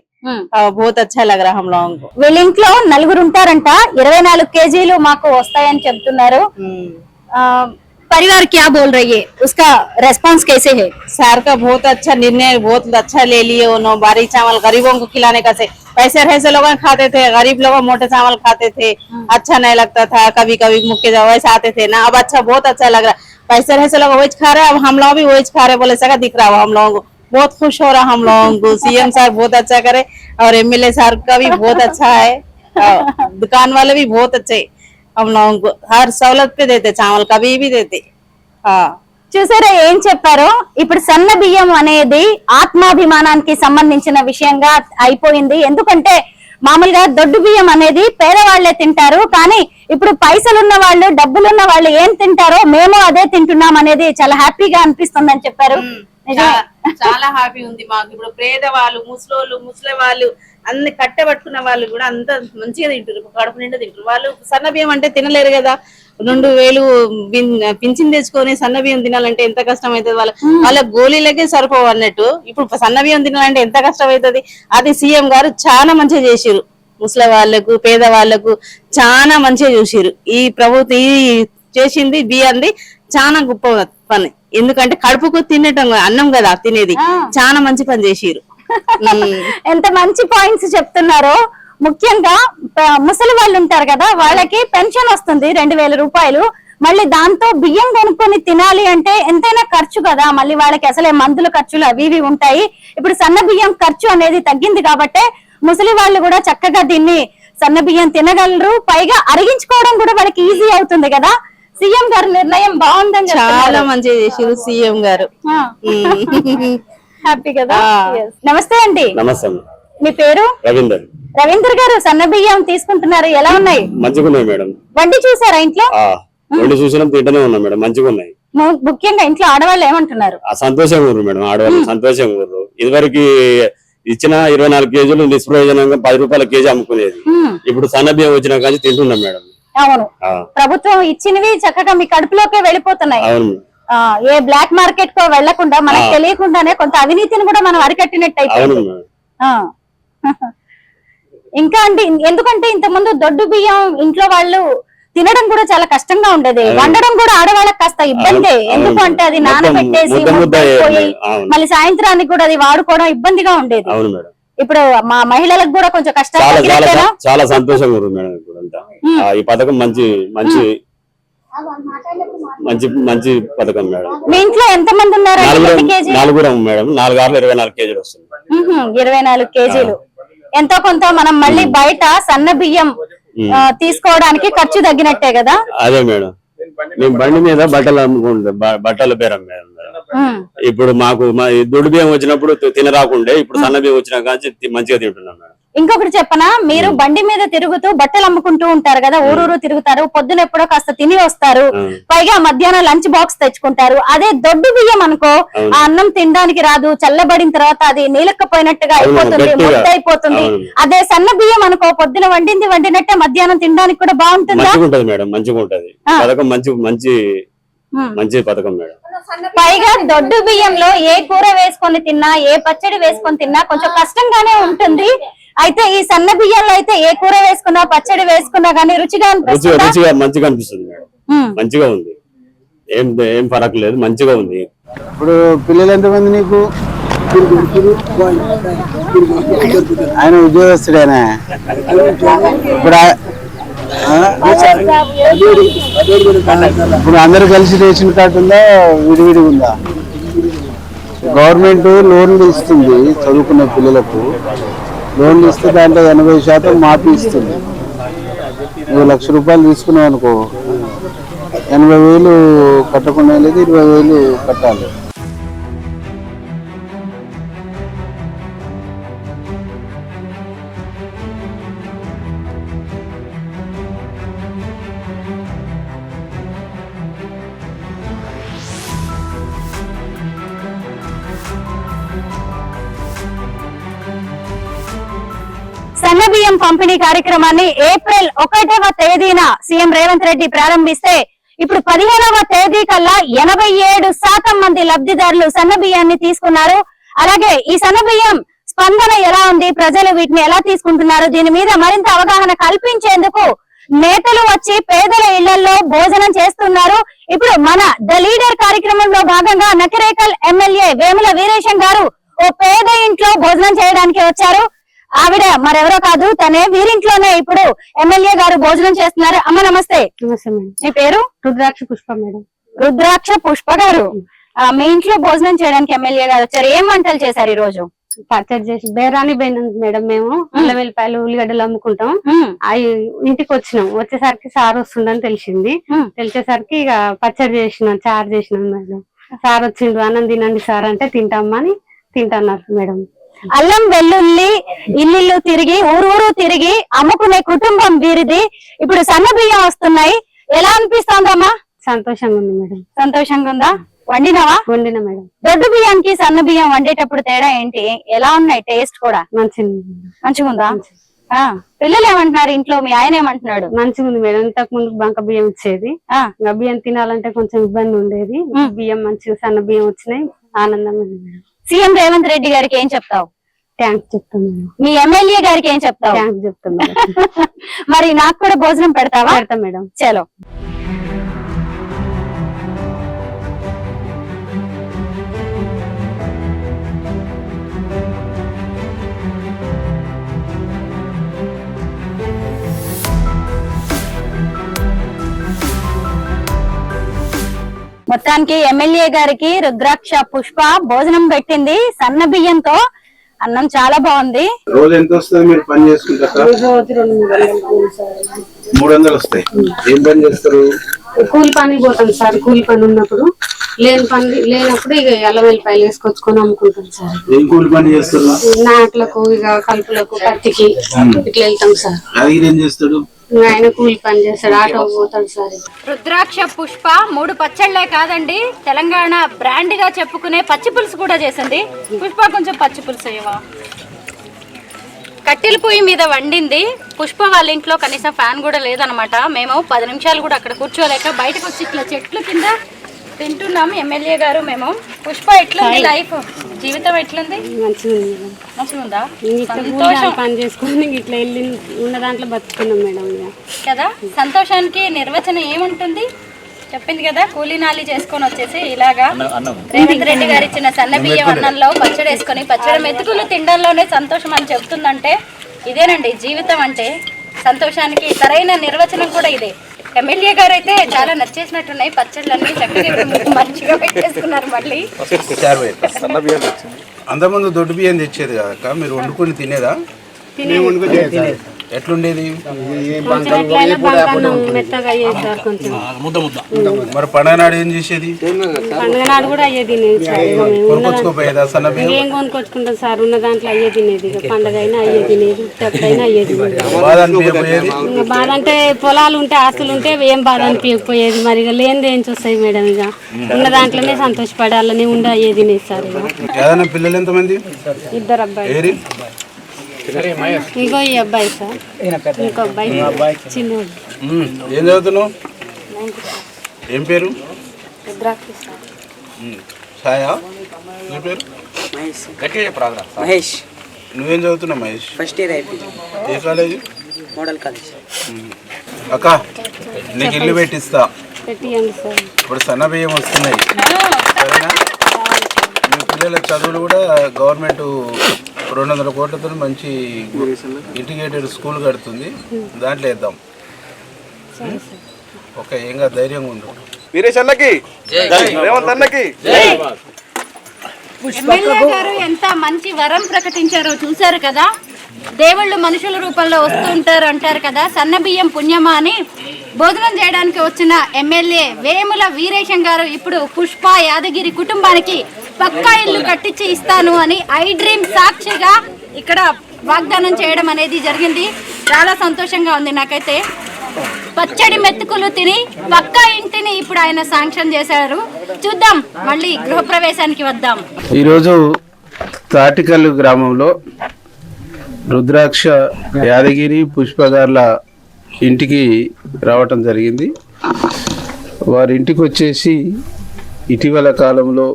बहुत अच्छा लग रहा हम लोगों को। వీళ్ళ ఇంట్లో 4 ఉంటారంట. 24 కేజీలు మాకు వస్తాయని చెప్తున్నారు. परिवार क्या बोल रही है, उसका रेस्पॉन्स कैसे है? सर का बहुत अच्छा निर्णय, बहुत अच्छा ले लिए उन्होंने। बारीक चावल गरीबों को खिलाने का से पैसे ऐसे लोग खाते थे, गरीब लोग मोटे चावल खाते थे, अच्छा नहीं लगता था। कभी कभी मुख्य वैसे आते थे ना, अब अच्छा बहुत अच्छा लग रहा। पैसे ऐसे लोग वही खा रहे, अब हम लोग भी वही खा रहे, बोले सका दिख रहा हो हम लोगों को। बहुत खुश हो रहा हम लोगों को। सीएम सर बहुत अच्छा करे और एमएलए सर का भी बहुत अच्छा है। दुकान वाले भी बहुत अच्छे हम लोगों को हर सहूलत पे देते, चावल कभी भी देते। చూసారా ఏం చెప్పారో? ఇప్పుడు సన్న బియ్యం అనేది ఆత్మాభిమానానికి సంబంధించిన విషయంగా అయిపోయింది. ఎందుకంటే మామూలుగా దొడ్డు బియ్యం అనేది పేదవాళ్లే తింటారు. కానీ ఇప్పుడు పైసలున్న వాళ్ళు, డబ్బులున్న వాళ్ళు ఏం తింటారో మేము అదే తింటున్నాం అనేది చాలా హ్యాపీగా అనిపిస్తుందని చెప్పారు. చాలా హ్యాపీ ఉంది మాకు. ఇప్పుడు పేదవాళ్ళు, ముసలోళ్ళు, ముసలి వాళ్ళు, అన్ని కట్టబట్టుకున్న వాళ్ళు కూడా అంత మంచిగా తింటారు, కడుపు నిండా తింటారు. వాళ్ళు సన్న బియ్యం అంటే తినలేరు కదా. 2000 పింఛన్ తెచ్చుకొని సన్న బియ్యం తినాలంటే ఎంత కష్టం అవుతుంది. వాళ్ళ గోళీలకే సరిపోవు అన్నట్టు. ఇప్పుడు సన్న బియ్యం తినాలంటే ఎంత కష్టం అవుతుంది. అది సీఎం గారు చాలా మంచిగా చేసిరు. ముసలి వాళ్ళకు, పేదవాళ్లకు చాలా మంచిగా చూసిరు. ఈ ప్రభుత్వం ఈ చేసింది బియ్యంది చాలా గొప్ప పని. ఎందుకంటే కడుపుకు తినటం అన్నం కదా తినేది. చాలా మంచి పని చేసిరు. ఎంత మంచి పాయింట్స్ చెప్తున్నారో. ముఖ్యంగా ముసలి వాళ్ళు ఉంటారు కదా, వాళ్ళకి పెన్షన్ వస్తుంది 2000 రూపాయలు. మళ్ళీ దాంతో బియ్యం కొనుక్కొని తినాలి అంటే ఎంతైనా ఖర్చు కదా. మళ్ళీ వాళ్ళకి అసలే మందుల ఖర్చులు అవి ఇవి ఉంటాయి. ఇప్పుడు సన్న బియ్యం ఖర్చు అనేది తగ్గింది కాబట్టి ముసలి వాళ్ళు కూడా చక్కగా దీన్ని సన్న బియ్యం తినగలరు. పైగా అరిగించుకోవడం కూడా వాళ్ళకి ఈజీ అవుతుంది కదా. సీఎం గారి నిర్ణయం బాగుందని చాలా మంచిగా చేసిరు సీఎం గారు. హ్యాపీ కదా. నమస్తే అండి. నమస్తే. మీ పేరు? రవీందర్. రవీందర్ గారు, సన్న బియ్యం తీసుకుంటున్నారు, ఎలా ఉన్నాయి? మంచిగా ఉన్నాయి మేడం. వండి చూసారా ఇంట్లో? వండి చూసినా తింటూనే ఉన్నాం మేడం. మంచిగా ఉన్నాయి. ముఖ్యంగా ఇంట్లో ఆడవాళ్ళు ఏమంటున్నారు? సంతోషంగా ఉన్నారు మేడం. ఆడవాళ్ళు సంతోషంగా ఉన్నారు. ఇదివరకు ఇచ్చిన 24 కేజీలు నిష్ప్రయోజనంగా 10 రూపాయల కేజీ అమ్ముకునేది. ఇప్పుడు సన్న బియ్యం వచ్చిన కానీ తింటున్నాం మేడం. అవును, ప్రభుత్వం ఇచ్చినవి చక్కగా మీ కడుపులోకే వెళ్ళిపోతున్నాయి. అవును. ఏ బ్లాక్ మార్కెట్ కో వెళ్లకుండా మనకు తెలియకుండానే కొంత అవినీతిని కూడా మనం అరికట్టినట్టు అయిపోయింది. ఇంకా అండి, ఎందుకంటే ఇంత ముందు దొడ్డు బియ్యం ఇంట్లో వాళ్ళు తినడం కూడా చాలా కష్టంగా ఉండేది, వండడం కూడా ఆడవాళ్ళకి కాస్త ఇబ్బందే. ఎందుకు అంటే అది నానబెట్టేసి ముద్దైపోయి మళ్ళీ సాయంత్రానికి కూడా అది వాడుకోవడం ఇబ్బందిగా ఉండేది. అవును మేడం. ఇప్పుడు మా మహిళలకు కూడా కొంచెం కష్టాలు చాలా చాలా తగ్గినట్టేనా? చాలా సంతోషంగా ఉంది మేడం ఇప్పుడంతా. ఈ పథకం మంచి మంచి మంచి మంచి పథకం మేడం. మీ ఇంట్లో ఎంత మంది ఉన్నారు? నలుగురం మేడం. 4 ఆర్లు 24 కేజీలు వస్తుంది. 24 కేజీలు. ఎంతో కొంత మనం మళ్ళీ బయట సన్న బియ్యం తీసుకోవడానికి ఖర్చు తగ్గినట్టే కదా. అదే మేడం, మేము బండి మీద బట్టలు అమ్ముకుంటాం, బట్టల బేరం మేడం. ఇప్పుడు మాకు దొడ్డు బియ్యం వచ్చినప్పుడు తినరాకుండే, ఇప్పుడు సన్న బియ్యం వచ్చినా కానీ మంచిగా తింటున్నాం మేడం. ఇంకొకటి చెప్పనా, మీరు బండి మీద తిరుగుతూ బట్టలు అమ్ముకుంటూ ఉంటారు కదా, ఊరూరు తిరుగుతారు, పొద్దున ఎప్పుడో కాస్త తిని వస్తారు, పైగా మధ్యాహ్నం లంచ్ బాక్స్ తెచ్చుకుంటారు. అదే దొడ్డు బియ్యం అనుకో, ఆ అన్నం తినడానికి రాదు, చల్లబడిన తర్వాత అది నీలక్కపోయినట్టుగా అయిపోతుంది, ముద్ద అయిపోతుంది. అదే సన్న బియ్యం అనుకో, పొద్దున వండినట్టే మధ్యాహ్నం తినడానికి కూడా బాగుంటుంది. మంచిగా ఉంటది మేడం, మంచిగా ఉంటది పథకం. మంచి పథకం మేడం. పైగా దొడ్డు బియ్యంలో ఏ కూర వేసుకొని తిన్నా, ఏ పచ్చడి వేసుకొని తిన్నా కొంచెం కష్టంగానే ఉంటుంది. అయితే ఈ సన్న బియ్యంలో అయితే ఏ కూర వేసుకున్నా, పచ్చడి వేసుకున్నా గానీ రుచిగా మంచిగా అనిపిస్తుంది మేడం. మంచిగా ఉంది, ఏం ఫరక్ లేదు, మంచిగా ఉంది. ఇప్పుడు పిల్లలు ఎంతమంది నీకు? ఆయన ఉద్యోగస్తుడేనా? ఇప్పుడు అందరు కలిసి రేషన్ కార్డు ఉందా, విడివిడి ఉందా? గవర్నమెంట్ లోన్లు ఇస్తుంది చదువుకున్న పిల్లలకు. లోన్లు ఇస్తే దాంట్లో 80% మాఫీ ఇస్తుంది. నువ్వు 1,00,000 రూపాయలు తీసుకున్నావు అనుకో, 80,000 కట్టకుండా లేదు, 20,000 కట్టాలి. సన్న బియ్యం పంపిణీ కార్యక్రమాన్ని ఏప్రిల్ 1వ తేదీన సీఎం రేవంత్ రెడ్డి ప్రారంభిస్తే ఇప్పుడు 15వ తేదీ కల్లా 87% మంది లబ్ధిదారులు సన్న బియ్యాన్ని తీసుకున్నారు. అలాగే ఈ సన్న బియ్యం స్పందన ఎలా ఉంది, ప్రజలు వీటిని ఎలా తీసుకుంటున్నారు, దీని మీద మరింత అవగాహన కల్పించేందుకు నేతలు వచ్చి పేదల ఇళ్లలో భోజనం చేస్తున్నారు. ఇప్పుడు మన ద లీడర్ కార్యక్రమంలో భాగంగా నకిరేకల్ ఎమ్మెల్యే వేముల వీరేశం గారు ఓ పేద ఇంట్లో భోజనం చేయడానికి వచ్చారు. ఆవిడ మరెవరో కాదు, తనే వీరింట్లోనే ఇప్పుడు ఎమ్మెల్యే గారు భోజనం చేస్తున్నారు. అమ్మ నమస్తే. నమస్తే మేడం. మీ పేరు? రుద్రాక్ష పుష్ప మేడం. రుద్రాక్ష పుష్ప గారు, మీ ఇంట్లో భోజనం చేయడానికి ఎమ్మెల్యే గారు వచ్చారు. ఏం వంటలు చేశారు ఈ రోజు? పచ్చడి చేసి బేరాని పోయినాం మేడం. మేము అల్లం వెల్లిపాయలు ఉల్లిగడ్డలు అమ్ముకుంటాం. అవి ఇంటికి వచ్చినాం. వచ్చేసరికి సార్ వస్తుందని తెలిసింది. తెలిసేసరికి ఇక పచ్చడి చేసినాం, చారు చేసినాం మేడం. సార్ వచ్చిండు, అన్నం తినండి సార్ అంటే తింటామని తింటున్నారు మేడం. అల్లం వెల్లుల్లి ఇల్లు తిరిగి ఊరూరు తిరిగి అమ్ముకునే కుటుంబం వీరిది. ఇప్పుడు సన్న బియ్యం వస్తున్నాయి, ఎలా అనిపిస్తోందమ్మా? సంతోషంగా ఉంది మేడం. సంతోషంగా ఉందా? వండినావా? వండిన మేడం. దొడ్డు బియ్యానికి సన్న బియ్యం వండేటప్పుడు తేడా ఏంటి? ఎలా ఉన్నాయి టేస్ట్ కూడా? మంచిగా ఉందా? పిల్లలు ఏమంటున్నారు ఇంట్లో? మీ ఆయన ఏమంటున్నాడు? మంచిగా ఉంది మేడం. ఇంతకు ముందు బంక బియ్యం వచ్చేది, బియ్యం తినాలంటే కొంచెం ఇబ్బంది ఉండేది. బియ్యం మంచిగా సన్న బియ్యం వచ్చినాయి, ఆనందంగా ఉంది మేడం. సీఎం రేవంత్ రెడ్డి గారికి ఏం చెప్తావు? థ్యాంక్స్ చెప్తాను. మీ ఎమ్మెల్యే గారికి ఏం చెప్తావు? థ్యాంక్స్ చెప్తాను. మరి నాకు కూడా భోజనం పెడతావా? పెడతా మేడం. చలో. మొత్తానికి ఎమ్మెల్యే గారికి రుద్రాక్ష పుష్ప భోజనం పెట్టింది సన్న బియ్యంతో. అన్నం చాలా బాగుంది. రోజు ఎంత వస్తుంది మీరు పని చేసుకుంటారా? 300 వస్తాయి. ఏం పని చేస్తారు? కూలి పని పోతాం సార్. కూలి పని ఉన్నప్పుడు, లేనప్పుడు ఇక అల్లం వెల్లిపాయలు వేసుకొచ్చుకొని అమ్ముకుంటాం సార్. ఏం కూలి పని చేస్తారు? నాట్లకు, ఇక కలుపులకు, పత్తికి ఇట్లా వెళ్తాం సార్. అది ఏం చేస్తాడు? ఆయన కూలి పని చేస్తాడు, ఆటో పోతాడు సార్. రుద్రాక్ష పుష్ప 3 పచ్చళ్లే కాదండి, తెలంగాణ బ్రాండ్ గా చెప్పుకునే పచ్చి పులుసు కూడా చేసింది. పుష్ప కొంచెం పచ్చి పులుసు అయ్యవా. కట్టెల పొయ్యి మీద వండింది. పుష్ప వాళ్ళ ఇంట్లో కనీసం ఫ్యాన్ కూడా లేదనమాట. మేము 10 నిమిషాలు కూడా అక్కడ కూర్చోలేక బయటకు వచ్చి ఇట్లా చెట్ల కింద తింటున్నాం ఎమ్మెల్యే గారు మేము. పుష్ప ఎట్లుంది లైఫ్, జీవితం ఎట్లుంది? మంచిగా ఉంది మేడం. మంచిగా ఉందా? ఇట్లా కూలి పని చేసుకొని ఇట్లా వెళ్ళి ఉన్న దాంట్లో బతుకున్నాం మేడం. ఇక కదా, సంతోషానికి నిర్వచనం ఏముంటుంది చెప్పింది కదా, కూలీనాలి చేసుకొని వచ్చేసి ఇలాగా రేవంత్ రెడ్డి గారు ఇచ్చిన సన్న బియ్యం అన్నంలో పచ్చడి వేసుకొని పచ్చడి మెతుకులు తినడంలోనే సంతోషం అని చెప్తుందంటే ఇదేనండి జీవితం అంటే. సంతోషానికి సరైన నిర్వచనం కూడా ఇదే. ఎమ్మెల్యే గారు అయితే చాలా నచ్చేసినట్టున్నాయి పచ్చళ్ళన్నీ, చక్కగా మంచిగా పెట్టేసుకున్నారు. మళ్ళీ అంతకుముందు దొడ్డు బియ్యం తెచ్చేది కదక్క, మీరు వండుకొని తినేదా? ఎట్లుండేది? కొంచెం ఎట్లయినా బంగాళం మెత్తగా అయ్యేది సార్. కొంచెం మరి పండగ నాడు ఏం చేసేది? పండుగ నాడు కూడా అయ్యే తినేది సార్. ఇక మేము కొనుక్కొచ్చుకోపోయేదా సన్న బియ్యం? ఏం కొనుక్కొచ్చుకుంటాం సార్, ఉన్న దాంట్లో అయ్యే తినేది. ఇక పండుగ అయినా అయ్యే తినేది, అయినా అయ్యే తినేది. బాధ అనిపించకపోయేది? ఇంకా బాధ అంటే పొలాలు ఉంటే ఆస్తులు ఉంటే ఏం బాధ అనిపించకపోయేది. మరి ఇక లేనిది ఏం చూస్తాయి మేడం. ఇక ఉన్న దాంట్లోనే సంతోషపడాలని ఉండి అయ్యే తినేది సార్. ఇక ఏదైనా పిల్లలు ఎంతమంది? 2 అబ్బాయి. ఇంకో ఈ అబ్బాయి సార్, ఇంకో అబ్బాయి చిన్నోడు. ఏం చదువుతున్నావు? ఏం పేరు? ఛాయా? నీ పేరు? మహేష్. నువ్వేం చదువుతున్నావు మహేష్? ఫస్ట్ ఇయర్ అయిపోయింది. ఏ కాలేజీ? Model college. అక్క నీకు ఇల్లు పెట్టిస్తా. పెట్టియండి సార్. ఇప్పుడు సన్న బియ్యం వస్తున్నాయి సరేనా? మీ పిల్లల చదువులు కూడా గవర్నమెంట్ 200 కోట్లతో మంచి ఇంటిగ్రేటెడ్ స్కూల్ కడుతుంది, దాంట్లో వేద్దాం. ఓకే, ఏంగా ధైర్యంగా ఉండు. ఎమ్మెల్యే గారు ఎంత మంచి వరం ప్రకటించారో చూశారు కదా. దేవుళ్ళు మనుషుల రూపంలో వస్తూ ఉంటారు అంటారు కదా, సన్న బియ్యం పుణ్యమా అని భోజనం చేయడానికి వచ్చిన ఎమ్మెల్యే వేముల వీరేశం గారు ఇప్పుడు పుష్ప యాదగిరి కుటుంబానికి పక్కా ఇల్లు కట్టించి ఇస్తాను అని ఐ డ్రీమ్ సాక్షిగా ఇక్కడ వాగ్దానం చేయడం అనేది జరిగింది. చాలా సంతోషంగా ఉంది నాకైతే. పచ్చడి మెతుకులు తిని పక్కా ఇంటిని ఇప్పుడు ఆయన శాంక్షన్ చేశారు. చూద్దాం, మళ్ళీ గృహప్రవేశానికి వద్దాం. ఈరోజు తాటికల్లు గ్రామంలో రుద్రాక్ష యాదగిరి పుష్పగార్ల ఇంటికి రావటం జరిగింది. వారి ఇంటికి వచ్చేసి ఇటీవల కాలంలో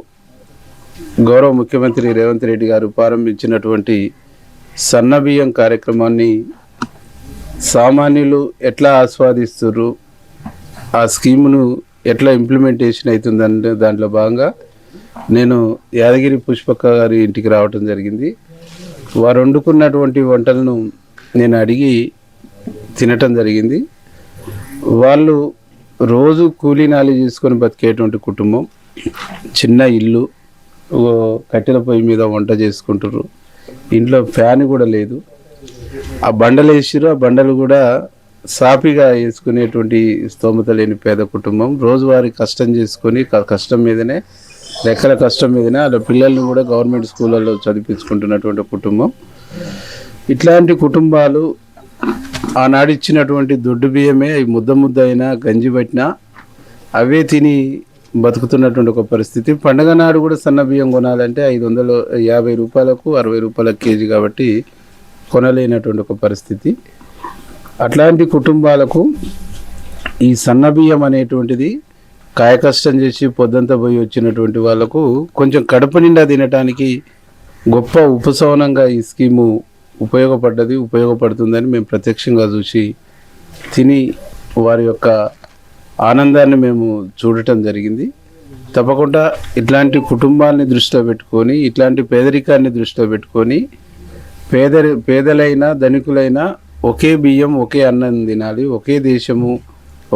గౌరవ ముఖ్యమంత్రి రేవంత్ రెడ్డి గారు ప్రారంభించినటువంటి సన్నబియ్యం కార్యక్రమాన్ని సామాన్యులు ఎట్లా ఆస్వాదిస్తున్నారు, ఆ స్కీమును ఎట్లా ఇంప్లిమెంటేషన్ అవుతుందంటే దాంట్లో భాగంగా నేను యాదగిరి పుష్పక్క గారి ఇంటికి రావటం జరిగింది. వారు వండుకున్నటువంటి వంటలను నేను అడిగి తినటం జరిగింది. వాళ్ళు రోజు కూలీనాలి చేసుకొని బతికేటువంటి కుటుంబం, చిన్న ఇల్లు, కట్టెల పొయ్యి మీద వంట చేసుకుంటారు, ఇంట్లో ఫ్యాన్ కూడా లేదు, ఆ బండలు వేసిరు, ఆ బండలు కూడా సాపిగా వేసుకునేటువంటి స్తోమత లేని పేద కుటుంబం. రోజువారీ కష్టం చేసుకొని కష్టం మీదనే రెక్కల కష్టం మీదనే వాళ్ళ పిల్లల్ని కూడా గవర్నమెంట్ స్కూళ్ళల్లో చదివించుకుంటున్నటువంటి కుటుంబం. ఇట్లాంటి కుటుంబాలు ఆనాడు ఇచ్చినటువంటి దొడ్డు బియ్యమే ముద్ద అయినా గంజి పట్టినా అవే తిని బతుకుతున్నటువంటి ఒక పరిస్థితి. పండగ నాడు కూడా సన్న బియ్యం కొనాలంటే 550 రూపాయలకు 60 రూపాయల కేజీ కాబట్టి కొనలేనటువంటి ఒక పరిస్థితి. అట్లాంటి కుటుంబాలకు ఈ సన్న బియ్యం అనేటువంటిది కాయకష్టం చేసి పొద్దంతా పోయి వచ్చినటువంటి వాళ్ళకు కొంచెం కడుపు నిండా తినటానికి గొప్ప ఉపశమనంగా ఈ స్కీము ఉపయోగపడుతుందని మేము ప్రత్యక్షంగా చూసి తిని వారి యొక్క ఆనందాన్ని మేము చూడటం జరిగింది. తప్పకుండా ఇట్లాంటి కుటుంబాన్ని దృష్టిలో పెట్టుకొని, ఇట్లాంటి పేదరికాన్ని దృష్టిలో పెట్టుకొని పేదలైనా ధనికులైనా ఒకే బియ్యం ఒకే అన్నం తినాలి, ఒకే దేశము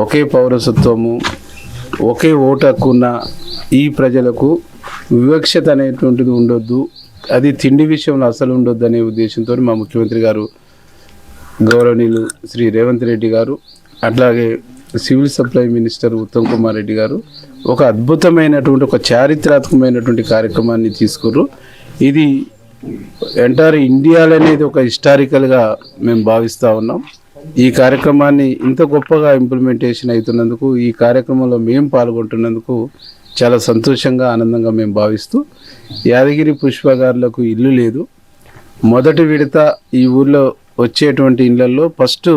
ఒకే పౌరసత్వము ఒకే ఓటు హక్కున్న ఈ ప్రజలకు వివక్షత అనేటువంటిది ఉండొద్దు, అది తిండి విషయంలో అసలు ఉండొద్దు అనే ఉద్దేశంతో మా ముఖ్యమంత్రి గారు గౌరవనీయులు శ్రీ రేవంత్ రెడ్డి గారు, అట్లాగే civil supply minister Uttam Kumar Reddy గారు ఒక అద్భుతమైనటువంటి ఒక చారిత్రాత్మకమైనటువంటి కార్యక్రమాన్ని తీసుకుర్రు. ఇది ఎంటైర్ ఇండియాలో అనేది ఒక హిస్టారికల్గా మేము భావిస్తూ ఉన్నాం. ఈ కార్యక్రమాన్ని ఇంత గొప్పగా ఇంప్లిమెంటేషన్ అవుతున్నందుకు, ఈ కార్యక్రమంలో మేము పాల్గొంటున్నందుకు చాలా సంతోషంగా ఆనందంగా మేము భావిస్తూ, యాదగిరి పుష్పగారులకు ఇల్లు లేదు, మొదటి విడత ఈ ఊర్లో వచ్చేటువంటి ఇళ్లలో ఫస్ట్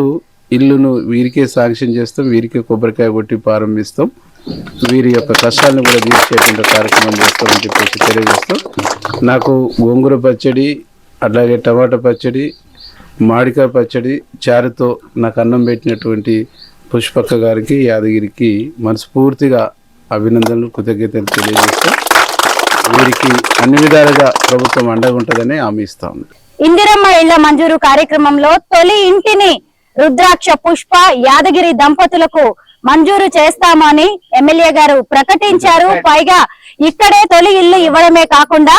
ఇల్లును వీరికే శాంక్షన్ చేస్తాం, వీరికే కొబ్బరికాయ కొట్టి ప్రారంభిస్తాం. వీరి యొక్క కష్టాలను కూడా తీర్చేటువంటి కార్యక్రమం చేస్తామని చెప్పేసి తెలియజేస్తూ, నాకు గోంగూర పచ్చడి, అలాగే టమాటా పచ్చడి, మామిడికాయ పచ్చడి, చారుతో నాకు అన్నం పెట్టినటువంటి పుష్పక్క గారికి, యాదగిరికి మనస్ఫూర్తిగా అభినందనలు, కృతజ్ఞతలు తెలియజేస్తూ వీరికి అన్ని విధాలుగా ప్రభుత్వం అండగా ఉంటుందని హామీ ఇస్తా ఉంది. ఇందిరమ్మ ఇళ్ల మంజూరు కార్యక్రమంలో తొలి ఇంటిని రుద్రాక్ష, పుష్ప, యాదగిరి దంపతులకు మంజూరు చేస్తామని ఎమ్మెల్యే గారు ప్రకటించారు. పైగా ఇక్కడే తొలి ఇల్లు ఇవ్వడమే కాకుండా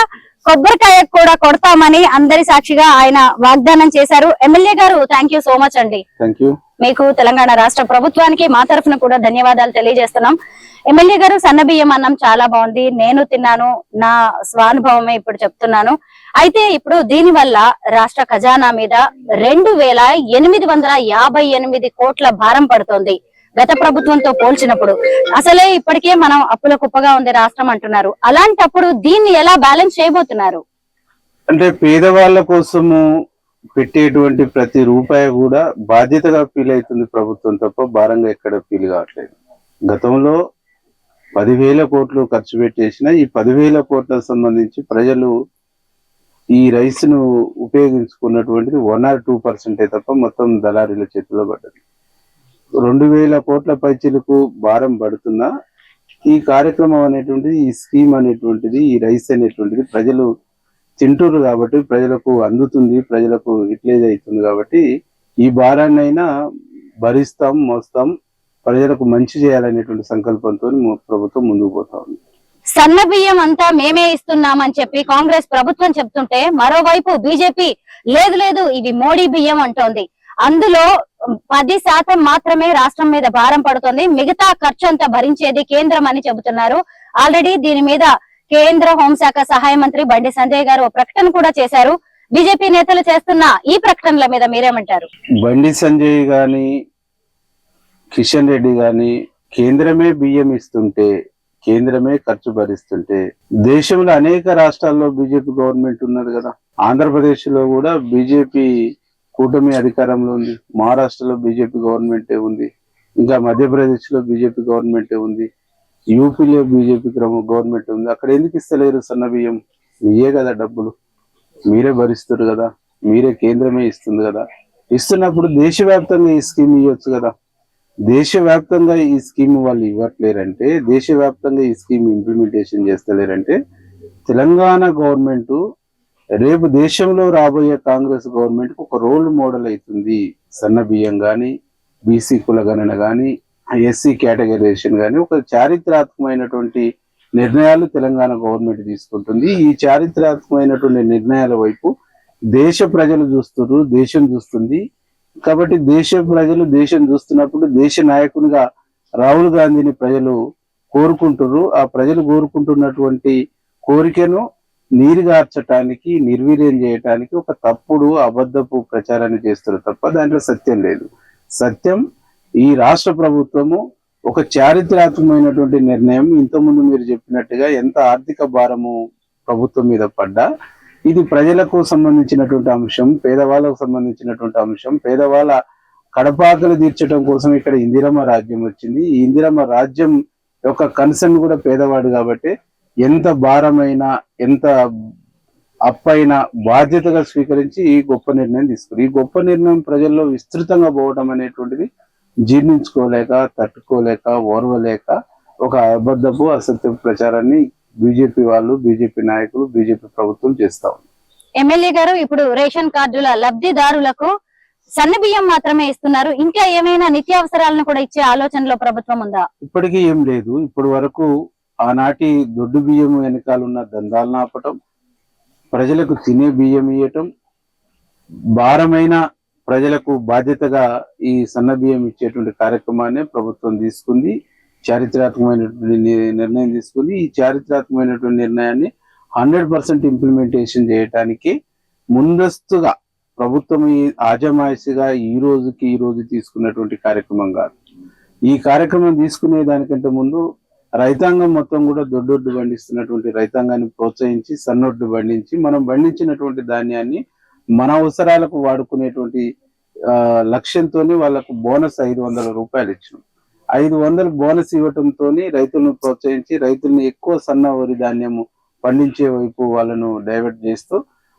కొబ్బరికాయ కూడా కొడతామని అందరి సాక్షిగా ఆయన వాగ్దానం చేశారు. ఎమ్మెల్యే గారు, థ్యాంక్ యూ సో మచ్ అండి. Thank you. మీకు తెలంగాణ రాష్ట్ర ప్రభుత్వానికి మా తరఫున కూడా ధన్యవాదాలు తెలియజేస్తున్నాం. ఎమ్మెల్యే గారు, సన్నబియ్యం అన్నం చాలా బాగుంది, నేను తిన్నాను, నా స్వానుభవమే ఇప్పుడు చెప్తున్నాను. అయితే ఇప్పుడు దీని వల్ల రాష్ట్ర ఖజానా మీద 2,858 కోట్ల భారం పడుతోంది గత ప్రభుత్వంతో పోల్చినప్పుడు. అసలే ఇప్పటికే మనం అప్పుల కుప్పగా ఉంది రాష్ట్రం అంటున్నారు. అలాంటప్పుడు దీన్ని ఎలా బ్యాలెన్స్ చేయబోతున్నారు? అంటే పేదవాళ్ళ కోసము పెట్టేటువంటి ప్రతి రూపాయి కూడా బాధ్యతగా ఫీల్ అవుతుంది ప్రభుత్వం తప్ప భారంగా ఎక్కడ ఫీల్ కావట్లేదు. గతంలో 10,000 కోట్లు ఖర్చు పెట్టేసిన ఈ 10,000 కోట్లకు సంబంధించి ప్రజలు ఈ రైస్ ను ఉపయోగించుకున్నటువంటిది 1 or 2% తప్ప మొత్తం దళారీల చేతిలో పడ్డది. 2,000 కోట్ల పైచిలకు భారం పడుతున్నా ఈ కార్యక్రమం అనేటువంటిది, ఈ స్కీమ్ అనేటువంటిది, ఈ రైస్ అనేటువంటిది ప్రజలు తింటున్నారు కాబట్టి ప్రజలకు అందుతుంది, ప్రజలకు యూటిలైజ్ అవుతుంది కాబట్టి ఈ భారాన్ని అయినా భరిస్తాం, మోస్తాం, ప్రజలకు మంచి చేయాలనేటువంటి సంకల్పంతో ప్రభుత్వం ముందుకు పోతా ఉంది. సన్న బియ్యం అంతా మేమే ఇస్తున్నామని చెప్పి కాంగ్రెస్ ప్రభుత్వం చెప్తుంటే, మరోవైపు బీజేపీ లేదు లేదు ఇవి మోడీ బియ్యం అంటోంది. అందులో 10% మాత్రమే రాష్ట్రం మీద భారం పడుతుంది, మిగతా ఖర్చు అంతా భరించేది కేంద్రం అని చెబుతున్నారు. ఆల్రెడీ దీని మీద కేంద్ర హోంశాఖ సహాయ మంత్రి బండి సంజయ్ గారు ప్రకటన కూడా చేశారు. బీజేపీ నేతలు చేస్తున్న ఈ ప్రకటనల మీద మీరేమంటారు? బండి సంజయ్ గాని, కిషన్ రెడ్డి గాని కేంద్రమే బియ్యం ఇస్తుంటే, కేంద్రమే ఖర్చు భరిస్తుంటే, దేశంలో అనేక రాష్ట్రాల్లో బీజేపీ గవర్నమెంట్ ఉన్నది కదా. ఆంధ్రప్రదేశ్ లో కూడా బీజేపీ కూటమి అధికారంలో ఉంది, మహారాష్ట్రలో బీజేపీ గవర్నమెంటే ఉంది, ఇంకా మధ్యప్రదేశ్ లో బీజేపీ గవర్నమెంటే ఉంది, యూపీలో బీజేపీ గవర్నమెంట్ ఉంది. అక్కడ ఎందుకు ఇస్తలేరు సన్న బియ్యం? మీయే కదా డబ్బులు, మీరే భరిస్తారు కదా, మీరే కేంద్రమే ఇస్తుంది కదా. ఇస్తున్నప్పుడు దేశవ్యాప్తంగా ఈ స్కీమ్ ఇవ్వచ్చు కదా. దేశవ్యాప్తంగా ఈ స్కీమ్ వాళ్ళు ఇవ్వట్లేరంటే, దేశవ్యాప్తంగా ఈ స్కీమ్ ఇంప్లిమెంటేషన్ చేస్తలేరంటే, తెలంగాణ గవర్నమెంట్ రేపు దేశంలో రాబోయే కాంగ్రెస్ గవర్నమెంట్ కు ఒక రోల్ మోడల్ అవుతుంది. సన్న బియ్యం గాని, బీసీ కులగణన గాని, ఎస్సీ కేటగరైజేషన్ గాని ఒక చారిత్రాత్మకమైనటువంటి నిర్ణయాలు తెలంగాణ గవర్నమెంట్ తీసుకుంటుంది. ఈ చారిత్రాత్మకమైనటువంటి నిర్ణయాల వైపు దేశ ప్రజలు చూస్తున్నారు, దేశం చూస్తుంది. కాబట్టి దేశ ప్రజలు దేశం చూస్తున్నప్పుడు దేశ నాయకునిగా రాహుల్ గాంధీని ప్రజలు కోరుకుంటున్నారు. ఆ ప్రజలు కోరుకుంటున్నటువంటి కోరికను నీరుగార్చటానికి, నిర్వీర్యం చేయటానికి ఒక తప్పుడు అబద్ధపు ప్రచారాన్ని చేస్తారు తప్ప దాంట్లో సత్యం లేదు. సత్యం, ఈ రాష్ట్ర ప్రభుత్వము ఒక చారిత్రాత్మకమైనటువంటి నిర్ణయం. ఇంతకుముందు మీరు చెప్పినట్టుగా ఎంత ఆర్థిక భారము ప్రభుత్వం మీద పడ్డా, ఇది ప్రజలకు సంబంధించినటువంటి అంశం, పేదవాళ్ళకు సంబంధించినటువంటి అంశం. పేదవాళ్ళ కడపాకలు తీర్చడం కోసం ఇక్కడ ఇందిరమ్మ రాజ్యం వచ్చింది. ఈ ఇందిరమ్మ రాజ్యం యొక్క కన్సర్న్ కూడా పేదవాడు కాబట్టి ఎంత భారమైనా, ఎంత అప్పైనా బాధ్యతగా స్వీకరించి ఈ గొప్ప నిర్ణయం తీసుకున్నారు. ఈ గొప్ప నిర్ణయం ప్రజల్లో విస్తృతంగా పోవడం అనేటువంటిది జీర్ణించుకోలేక, తట్టుకోలేక, ఓర్వలేక ఒక అబద్ధపు అసత్యపు ప్రచారాన్ని బీజేపీ వాళ్ళు, బీజేపీ నాయకులు, బీజేపీ ప్రభుత్వం చేస్తా ఉంది. ఎమ్మెల్యే గారు, ఇప్పుడు రేషన్ కార్డుల లబ్ధిదారులకు సన్న బియ్యం మాత్రమే ఇస్తున్నారు, ఇంకా ఏమైనా నిత్యావసరాలను కూడా ఇచ్చే ఆలోచనలో ప్రభుత్వం ఉందా? ఇప్పటికీ ఏం లేదు. ఇప్పటి వరకు ఆనాటి దొడ్డు బియ్యం వెనకాలన్న దందాలను ఆపటం, ప్రజలకు తినే బియ్యం ఇవ్వటం, భారమైన ప్రజలకు బాధ్యతగా ఈ సన్న బియ్యం ఇచ్చేటువంటి కార్యక్రమాన్ని ప్రభుత్వం తీసుకుంది. చారిత్రాత్మకమైనటువంటి నిర్ణయం తీసుకుంది. ఈ చారిత్రాత్మకమైనటువంటి నిర్ణయాన్ని 100% ఇంప్లిమెంటేషన్ చేయటానికి ముందస్తుగా ప్రభుత్వం ఈ ఆజమాయిషిగా ఈ రోజు తీసుకున్నటువంటి కార్యక్రమం కాదు. ఈ కార్యక్రమం తీసుకునే దానికంటే ముందు రైతాంగం మొత్తం కూడా దొడ్డొడ్డు పండిస్తున్నటువంటి రైతాంగాన్ని ప్రోత్సహించి సన్నొడ్డు పండించి మనం పండించినటువంటి ధాన్యాన్ని మన అవసరాలకు వాడుకునేటువంటి లక్ష్యంతోనే వాళ్ళకు బోనస్ 500 రూపాయలు ఇచ్చినాం. 500 బోనస్ ఇవ్వటంతో రైతులను ప్రోత్సహించి రైతుల్ని ఎక్కువ సన్న వరి ధాన్యము పండించే వైపు వాళ్ళను డైవర్ట్ చేస్తూ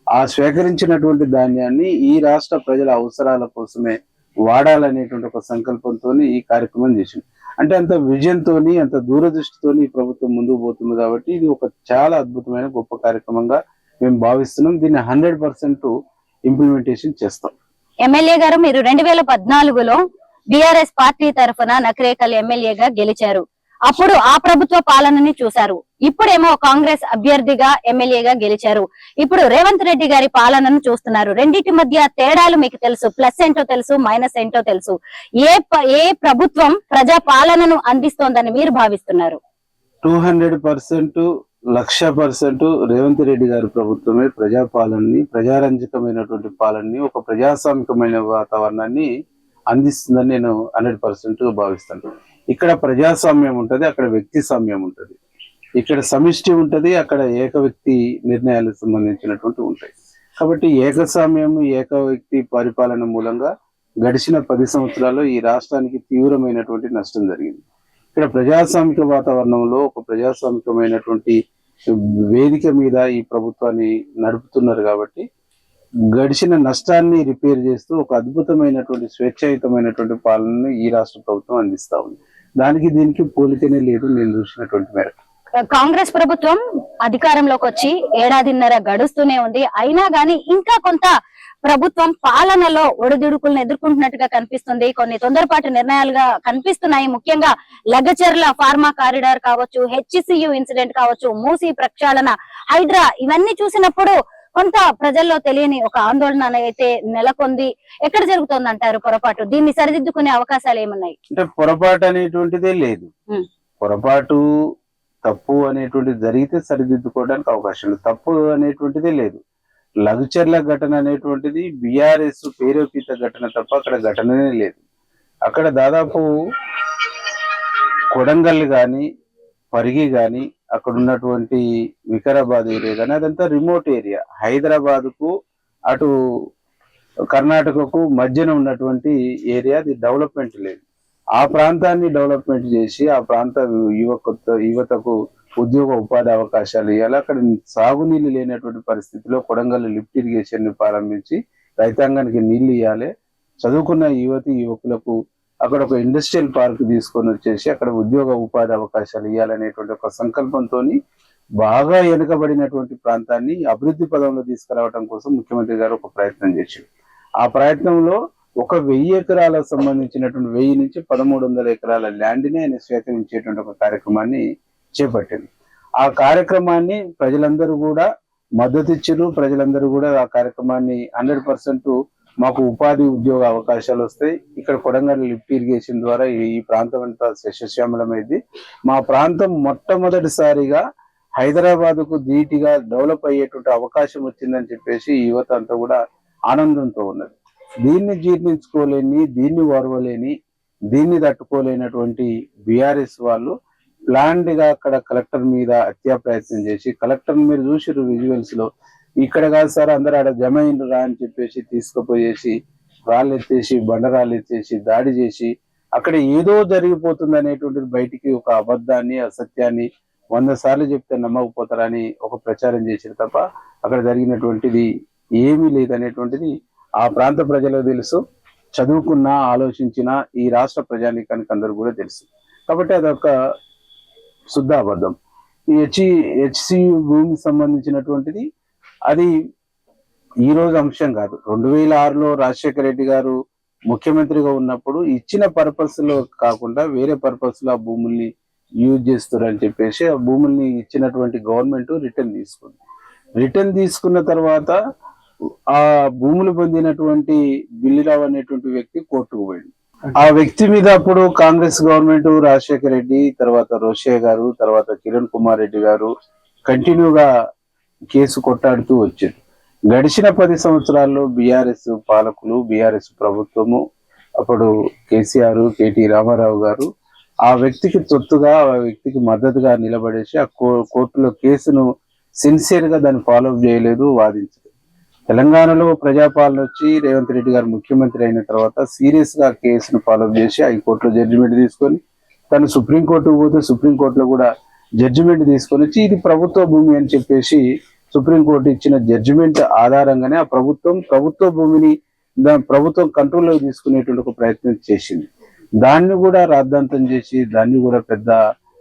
ఆ స్వీకరించినటువంటి ధాన్యాన్ని ఈ రాష్ట్ర ప్రజల అవసరాల కోసమే వాడాలనేటువంటి ఒక సంకల్పంతో ఈ కార్యక్రమం చేసింది. అంటే అంత విజన్ తోని అంత దూరదృష్టితోని ఈ ప్రభుత్వం ముందుకు పోతుంది కాబట్టి ఇది ఒక చాలా అద్భుతమైన గొప్ప కార్యక్రమంగా మేము భావిస్తున్నాం. దీన్ని 100% ఇంప్లిమెంటేషన్ చేస్తాం. ఎమ్మెల్యే గారు, మీరు 2014లో బిఆర్ఎస్ పార్టీ తరఫున నకరేకల్ ఎమ్మెల్యేగా గెలిచారు. అప్పుడు ఆ ప్రభుత్వ పాలనని చూశారు. ఇప్పుడేమో కాంగ్రెస్ అభ్యర్థిగా ఎమ్మెల్యేగా గెలిచారు. ఇప్పుడు రేవంత్ రెడ్డి గారి పాలనను చూస్తున్నారు. రెండింటి మధ్య తేడాలు మీకు తెలుసు, ప్లస్ ఏంటో తెలుసు, మైనస్ ఏంటో తెలుసు. ఏ ప్రభుత్వం ప్రజా పాలనను అందిస్తోందని మీరు భావిస్తున్నారు? 200%, 1,00,000% రేవంత్ రెడ్డి గారి ప్రభుత్వమే ప్రజాపాలనని, ప్రజారంజకమైనటువంటి పాలనని, ఒక ప్రజాస్వామికమైన వాతావరణాన్ని అందిస్తుందని నేను 100% భావిస్తాను. ఇక్కడ ప్రజాస్వామ్యం ఉంటది, అక్కడ వ్యక్తి స్వామ్యం ఉంటది. ఇక్కడ సమిష్టి ఉంటది, అక్కడ ఏక వ్యక్తి నిర్ణయాలకు సంబంధించినటువంటి ఉంటాయి. కాబట్టి ఏకస్వామ్యం, ఏక వ్యక్తి పరిపాలన మూలంగా గడిచిన 10 సంవత్సరాల్లో ఈ రాష్ట్రానికి తీవ్రమైనటువంటి నష్టం జరిగింది. ఇక్కడ ప్రజాస్వామిక వాతావరణంలో ఒక ప్రజాస్వామికమైనటువంటి వేదిక మీద ఈ ప్రభుత్వాన్ని నడుపుతున్నారు కాబట్టి గడిచిన నష్టాన్ని రిపేర్ చేస్తూ ఒక అద్భుతమైనటువంటి స్వేచ్ఛాయుతమైనటువంటి పాలనను ఈ రాష్ట్ర ప్రభుత్వం అందిస్తా ఉంది. దానికి దీనికి పోలికనే లేదు నేను చూసినటువంటి మేరకు. కాంగ్రెస్ ప్రభుత్వం అధికారంలోకి వచ్చి 1.5 గడుస్తూనే ఉంది. అయినా గానీ ఇంకా కొంత ప్రభుత్వం పాలనలో ఒడిదుడుకులను ఎదుర్కొంటున్నట్టుగా కనిపిస్తుంది. కొన్ని తొందరపాటు నిర్ణయాలుగా కనిపిస్తున్నాయి. ముఖ్యంగా లగచర్ల ఫార్మా కారిడార్ కావచ్చు, HCU ఇన్సిడెంట్ కావచ్చు, మూసీ ప్రక్షాళన, హైడ్రా, ఇవన్నీ చూసినప్పుడు కొంత ప్రజల్లో తెలియని ఒక ఆందోళన అయితే నెలకొంది. ఎక్కడ జరుగుతుంది అంటారు పొరపాటు? దీన్ని సరిదిద్దుకునే అవకాశాలు ఏమున్నాయి? అంటే పొరపాటు అనేటువంటిదే లేదు. పొరపాటు, తప్పు అనేటువంటిది జరిగితే సరిదిద్దుకోవడానికి అవకాశం లేదు. తప్పు అనేటువంటిదే లేదు. లఘుచర్ల ఘటన అనేటువంటిది బిఆర్ఎస్ ప్రేరేపిత ఘటన తప్ప అక్కడ ఘటననే లేదు. అక్కడ దాదాపు కొడంగల్ గాని, పరిగి గాని, అక్కడ ఉన్నటువంటి వికారాబాద్ ఏరియా కానీ అదంతా రిమోట్ ఏరియా. హైదరాబాద్ కు అటు కర్ణాటకకు మధ్యన ఉన్నటువంటి ఏరియా, అది డెవలప్మెంట్ లేదు. ఆ ప్రాంతాన్ని డెవలప్మెంట్ చేసి ఆ ప్రాంత యువతకు ఉద్యోగ ఉపాధి అవకాశాలు ఇవ్వాలి. అక్కడ సాగునీళ్ళు లేనటువంటి పరిస్థితిలో కొడంగల్ లిఫ్ట్ ఇరిగేషన్ ని ప్రారంభించి రైతాంగానికి నీళ్లు ఇవ్వాలి. చదువుకున్న యువకులకు అక్కడ ఒక ఇండస్ట్రియల్ పార్క్ తీసుకొని వచ్చేసి అక్కడ ఉద్యోగ ఉపాధి అవకాశాలు ఇవ్వాలనేటువంటి ఒక సంకల్పంతో బాగా వెనుకబడినటువంటి ప్రాంతాన్ని అభివృద్ధి పదంలో తీసుకురావడం కోసం ముఖ్యమంత్రి గారు ఒక ప్రయత్నం చేశారు. ఆ ప్రయత్నంలో 1,000 ఎకరాలకు సంబంధించినటువంటి 1000 నుంచి 1,300 ఎకరాల ల్యాండ్ ని ఆయన స్వీకరించేటువంటి ఒక కార్యక్రమాన్ని చేపట్టింది. ఆ కార్యక్రమాన్ని ప్రజలందరూ కూడా మద్దతు ఇచ్చారు. ప్రజలందరూ కూడా ఆ కార్యక్రమాన్ని 100% మాకు ఉపాధి ఉద్యోగ అవకాశాలు వస్తాయి, ఇక్కడ కొడంగల్ లిఫ్ట్ ఇరిగేషన్ ద్వారా ఈ ప్రాంతం అంతా సస్యశ్యామలమైంది, మా ప్రాంతం మొట్టమొదటిసారిగా హైదరాబాద్ కు ధీటుగా డెవలప్ అయ్యేటువంటి అవకాశం వచ్చిందని చెప్పేసి యువత అంతా కూడా ఆనందంతో ఉన్నది. దీన్ని జీర్ణించుకోలేని, దీన్ని ఓర్వలేని, దీన్ని తట్టుకోలేనటువంటి బిఆర్ఎస్ వాళ్ళు ప్లాండ్ గా అక్కడ కలెక్టర్ మీద హత్యా ప్రయత్నం చేసి, కలెక్టర్ మీరు చూసిరు విజువల్స్ లో, ఇక్కడ కాదు సార్ అందరూ ఆడ జమ అయిండ్రా అని చెప్పేసి తీసుకుపోయేసి రాళ్ళు ఎత్తేసి, బండరాళ్ళు ఎత్తేసి దాడి చేసి అక్కడ ఏదో జరిగిపోతుంది అనేటువంటిది బయటికి ఒక అబద్ధాన్ని, అసత్యాన్ని 100 సార్లు చెప్తే నమ్మకపోతారని ఒక ప్రచారం చేశారు తప్ప అక్కడ జరిగినటువంటిది ఏమీ లేదనేటువంటిది ఆ ప్రాంత ప్రజలకు తెలుసు. చదువుకున్నా, ఆలోచించినా ఈ రాష్ట్ర ప్రజానీకానికి అందరూ కూడా తెలుసు. కాబట్టి అదొక శుద్ధ అబద్ధం. ఈ HCU భూమికి సంబంధించినటువంటిది అది ఈ రోజు అంశం కాదు. 2006లో రాజశేఖర రెడ్డి గారు ముఖ్యమంత్రిగా ఉన్నప్పుడు ఇచ్చిన పర్పస్ లో కాకుండా వేరే పర్పస్ లో ఆ భూముల్ని యూజ్ చేస్తారని చెప్పేసి ఆ భూముల్ని ఇచ్చినటువంటి గవర్నమెంట్ రిటర్న్ తీసుకున్న తర్వాత ఆ భూములు పొందినటువంటి బిల్లిరావు అనేటువంటి వ్యక్తి కోర్టుకు పోయింది. ఆ వ్యక్తి మీద అప్పుడు కాంగ్రెస్ గవర్నమెంట్, రాజశేఖర రెడ్డి, తర్వాత రోషయ్య గారు, తర్వాత కిరణ్ కుమార్ రెడ్డి గారు కంటిన్యూగా కేసు కొట్టాడుతూ వచ్చారు. గడిచిన 10 సంవత్సరాల్లో బిఆర్ఎస్ పాలకులు, బిఆర్ఎస్ ప్రభుత్వము, అప్పుడు కేసీఆర్, కేటీ రామారావు గారు ఆ వ్యక్తికి తొత్తుగా, ఆ వ్యక్తికి మద్దతుగా నిలబడేసి ఆ కోర్టులో కేసును సిన్సియర్ గా దాన్ని ఫాలో అప్ చేయలేదు, వాదించలేదు. తెలంగాణలో ప్రజాపాలన వచ్చి రేవంత్ రెడ్డి గారు ముఖ్యమంత్రి అయిన తర్వాత సీరియస్ గా కేసును ఫాలో అప్ చేసి హైకోర్టులో జడ్జిమెంట్ తీసుకొని తను సుప్రీంకోర్టుకు పోతే సుప్రీంకోర్టులో కూడా జడ్జిమెంట్ తీసుకొని వచ్చి ఇది ప్రభుత్వ భూమి అని చెప్పేసి సుప్రీంకోర్టు ఇచ్చిన జడ్జిమెంట్ ఆధారంగానే ఆ ప్రభుత్వ భూమిని ప్రభుత్వం కంట్రోల్లో తీసుకునేటువంటి ఒక ప్రయత్నం చేసింది. దాన్ని కూడా రాద్ధాంతం చేసి దాన్ని కూడా పెద్ద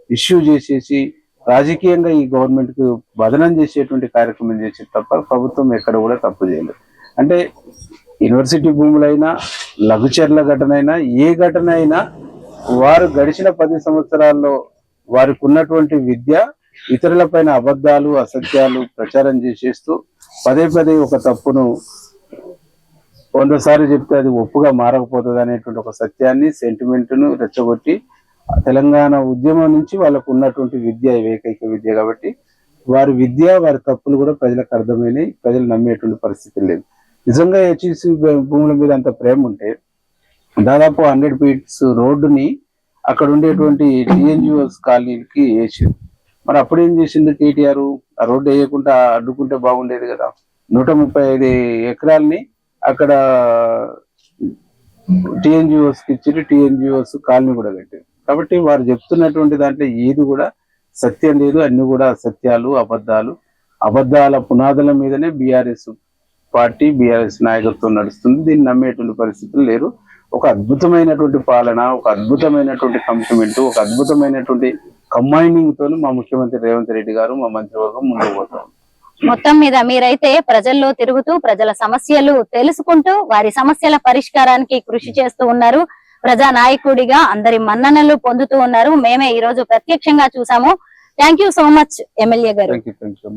ఇష్యూ చేసేసి రాజకీయంగా ఈ గవర్నమెంట్ కు బదనం చేసేటువంటి కార్యక్రమం చేసి తప్ప ప్రభుత్వం ఎక్కడ కూడా తప్పు చేయలేదు. అంటే యూనివర్సిటీ భూములైనా లఘుచర్ల ఘటన అయినా ఏ ఘటన అయినా వారు గడిచిన 10 సంవత్సరాల్లో వారికి ఉన్నటువంటి విద్య ఇతరుల పైన అబద్ధాలు అసత్యాలు ప్రచారం చేసేస్తూ పదే ఒక తప్పును 100 సార్లు చెప్తే అది ఒప్పుగా మారకపోతుంది అనేటువంటి ఒక సత్యాన్ని సెంటిమెంట్ ను రెచ్చగొట్టి తెలంగాణ ఉద్యమం నుంచి వాళ్ళకు ఉన్నటువంటి విద్య ఏకైక విద్య కాబట్టి వారి విద్య వారి తప్పులు కూడా ప్రజలకు అర్థమైనాయి. ప్రజలు నమ్మేటువంటి పరిస్థితి లేదు. నిజంగా హెచ్ఈసి భూముల మీద అంత ప్రేమ ఉంటే దాదాపు 100 ఫీట్స్ రోడ్డుని అక్కడ ఉండేటువంటి టీఎన్జిఓస్ కాలనీకి వేసింది. మరి అప్పుడు ఏం చేసింది కేటీఆర్? ఆ రోడ్డు వేయకుండా అడ్డుకుంటే బాగుండేది కదా. 135 ఎకరాల్ని అక్కడ టీఎన్జిఓస్ కి ఇచ్చి టీఎన్జిఓస్ కాలనీ కూడా కట్టారు. కాబట్టి వారు చెప్తున్నటువంటి దాంట్లో ఏది కూడా సత్యం లేదు, అన్ని కూడా అసత్యాలు అబద్ధాల పునాదుల మీదనే బీఆర్ఎస్ పార్టీ బీఆర్ఎస్ నాయకత్వం నడుస్తుంది. దీన్ని నమ్మేటువంటి పరిస్థితులు లేరు. ఒక అద్భుతమైనటువంటి పాలన, ఒక అద్భుతమైనటువంటి కమిట్మెంట్, ఒక అద్భుతమైనటువంటి కంబైనింగ్ తో మా ముఖ్యమంత్రి రేవంత్ రెడ్డి గారు మా మంత్రివర్గం ముందుకు పోతాం. మొత్తం మీద మీరైతే ప్రజల్లో తిరుగుతూ ప్రజల సమస్యలు తెలుసుకుంటూ వారి సమస్యల పరిష్కారానికి కృషి చేస్తూ ఉన్నారు. ప్రజా నాయకుడిగా అందరి మన్ననలు పొందుతూ ఉన్నారు. మేమే ఈ రోజు ప్రత్యక్షంగా చూసాము. Thank you so much MLA గారు. Thank you.